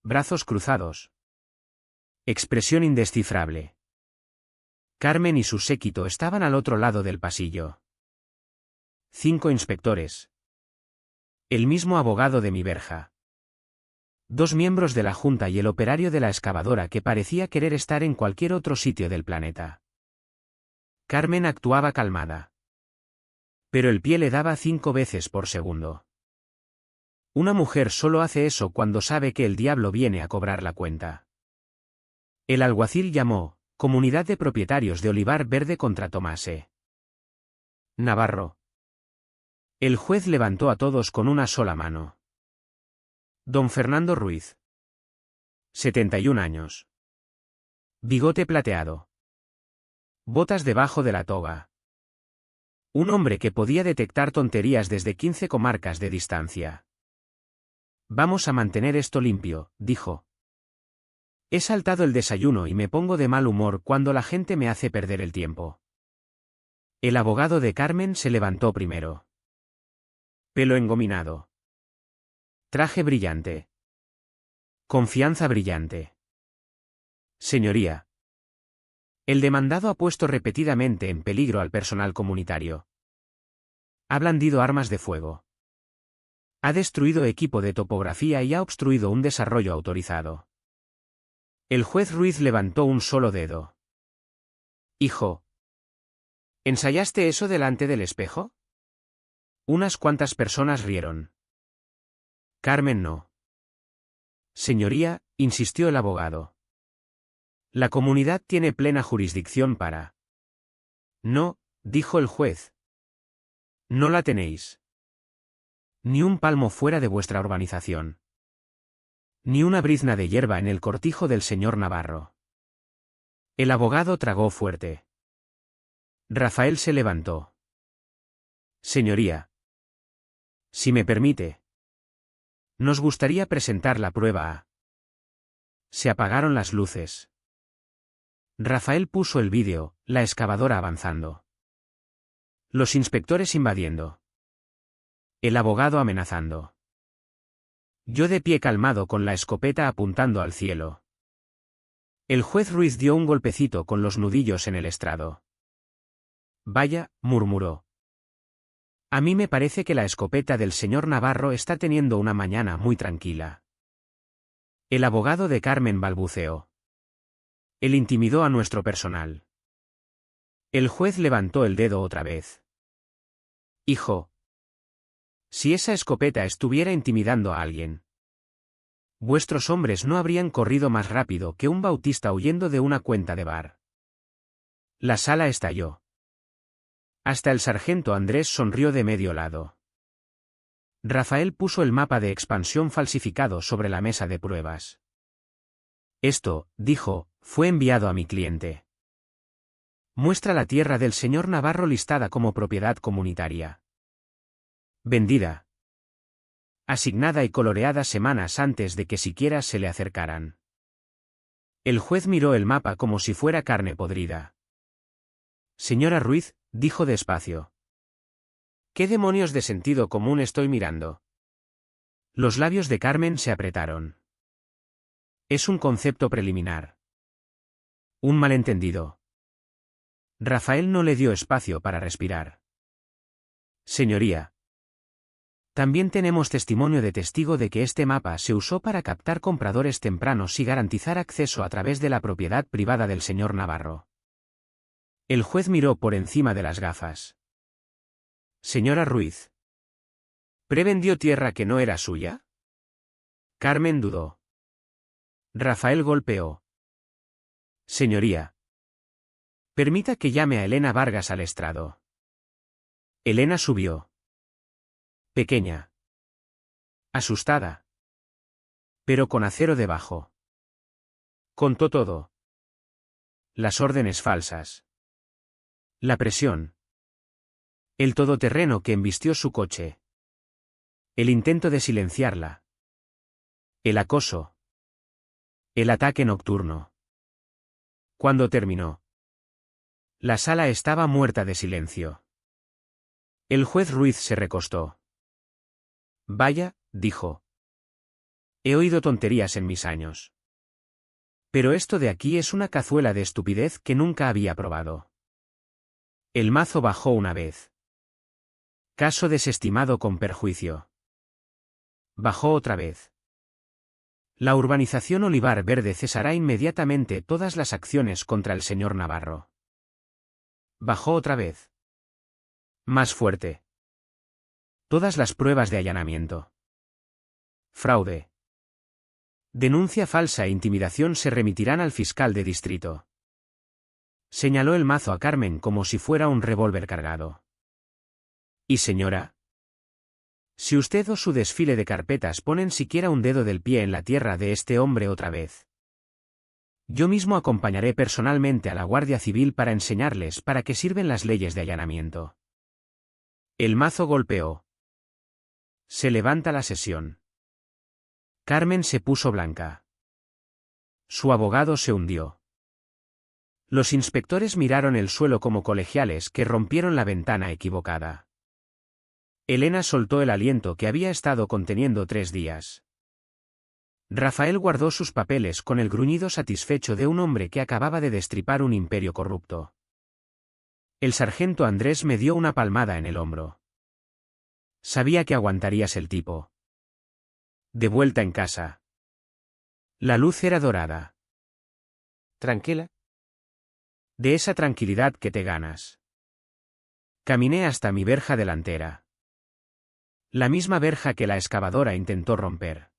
Brazos cruzados. Expresión indescifrable. Carmen y su séquito estaban al otro lado del pasillo. 5 inspectores. El mismo abogado de mi verja. 2 miembros de la junta y el operario de la excavadora que parecía querer estar en cualquier otro sitio del planeta. Carmen actuaba calmada. Pero el pie le daba 5 veces por segundo. Una mujer solo hace eso cuando sabe que el diablo viene a cobrar la cuenta. El alguacil llamó, Comunidad de Propietarios de Olivar Verde contra Tomase Navarro. El juez levantó a todos con una sola mano. Don Fernando Ruiz. 71 años. Bigote plateado. Botas debajo de la toga. Un hombre que podía detectar tonterías desde 15 comarcas de distancia. Vamos a mantener esto limpio, dijo. He saltado el desayuno y me pongo de mal humor cuando la gente me hace perder el tiempo. El abogado de Carmen se levantó primero. Pelo engominado. Traje brillante. Confianza brillante. Señoría. El demandado ha puesto repetidamente en peligro al personal comunitario. Ha blandido armas de fuego. Ha destruido equipo de topografía y ha obstruido un desarrollo autorizado. El juez Ruiz levantó un solo dedo. Hijo. ¿Ensayaste eso delante del espejo? Unas cuantas personas rieron. Carmen no. Señoría, insistió el abogado. La comunidad tiene plena jurisdicción para. No, dijo el juez. No la tenéis. Ni un palmo fuera de vuestra urbanización. Ni una brizna de hierba en el cortijo del señor Navarro. El abogado tragó fuerte. Rafael se levantó. Señoría. Si me permite. Nos gustaría presentar la prueba a. Se apagaron las luces. Rafael puso el vídeo, la excavadora avanzando. Los inspectores invadiendo. El abogado amenazando. Yo de pie calmado con la escopeta apuntando al cielo. El juez Ruiz dio un golpecito con los nudillos en el estrado. Vaya, murmuró. A mí me parece que la escopeta del señor Navarro está teniendo una mañana muy tranquila. El abogado de Carmen balbuceó. Él intimidó a nuestro personal. El juez levantó el dedo otra vez. Hijo. Si esa escopeta estuviera intimidando a alguien. Vuestros hombres no habrían corrido más rápido que un bautista huyendo de una cuenta de bar. La sala estalló. Hasta el sargento Andrés sonrió de medio lado. Rafael puso el mapa de expansión falsificado sobre la mesa de pruebas. Esto, dijo, fue enviado a mi cliente. Muestra la tierra del señor Navarro listada como propiedad comunitaria. Vendida. Asignada y coloreada semanas antes de que siquiera se le acercaran. El juez miró el mapa como si fuera carne podrida. Señora Ruiz, dijo despacio. ¿Qué demonios de sentido común estoy mirando? Los labios de Carmen se apretaron. Es un concepto preliminar. Un malentendido. Rafael no le dio espacio para respirar. Señoría. También tenemos testimonio de testigo de que este mapa se usó para captar compradores tempranos y garantizar acceso a través de la propiedad privada del señor Navarro. El juez miró por encima de las gafas. Señora Ruiz. ¿Prevendió tierra que no era suya? Carmen dudó. Rafael golpeó. Señoría. Permita que llame a Elena Vargas al estrado. Elena subió. Pequeña. Asustada. Pero con acero debajo. Contó todo. Las órdenes falsas. La presión. El todoterreno que embistió su coche. El intento de silenciarla. El acoso. El ataque nocturno. Cuando terminó. La sala estaba muerta de silencio. El juez Ruiz se recostó. Vaya, dijo. He oído tonterías en mis años. Pero esto de aquí es una cazuela de estupidez que nunca había probado. El mazo bajó una vez. Caso desestimado con perjuicio. Bajó otra vez. La urbanización Olivar Verde cesará inmediatamente todas las acciones contra el señor Navarro. Bajó otra vez. Más fuerte. Todas las pruebas de allanamiento. Fraude. Denuncia falsa e intimidación se remitirán al fiscal de distrito. Señaló el mazo a Carmen como si fuera un revólver cargado. Y señora, si usted o su desfile de carpetas ponen siquiera un dedo del pie en la tierra de este hombre otra vez, yo mismo acompañaré personalmente a la Guardia Civil para enseñarles para qué sirven las leyes de allanamiento. El mazo golpeó. Se levanta la sesión. Carmen se puso blanca. Su abogado se hundió. Los inspectores miraron el suelo como colegiales que rompieron la ventana equivocada. Elena soltó el aliento que había estado conteniendo 3 días. Rafael guardó sus papeles con el gruñido satisfecho de un hombre que acababa de destripar un imperio corrupto. El sargento Andrés me dio una palmada en el hombro. Sabía que aguantarías el tipo. De vuelta en casa. La luz era dorada. ¿Tranquila? De esa tranquilidad que te ganas. Caminé hasta mi verja delantera. La misma verja que la excavadora intentó romper.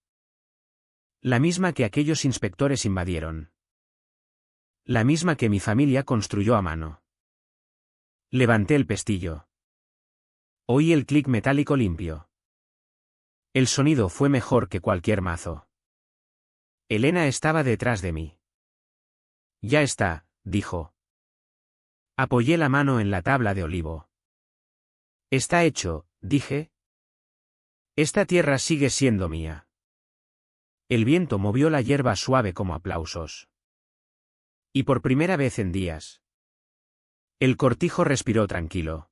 La misma que aquellos inspectores invadieron. La misma que mi familia construyó a mano. Levanté el pestillo. Oí el clic metálico limpio. El sonido fue mejor que cualquier mazo. Elena estaba detrás de mí. Ya está, dijo. Apoyé la mano en la tabla de olivo. Está hecho, dije. Esta tierra sigue siendo mía. El viento movió la hierba suave como aplausos. Y por primera vez en días. El cortijo respiró tranquilo.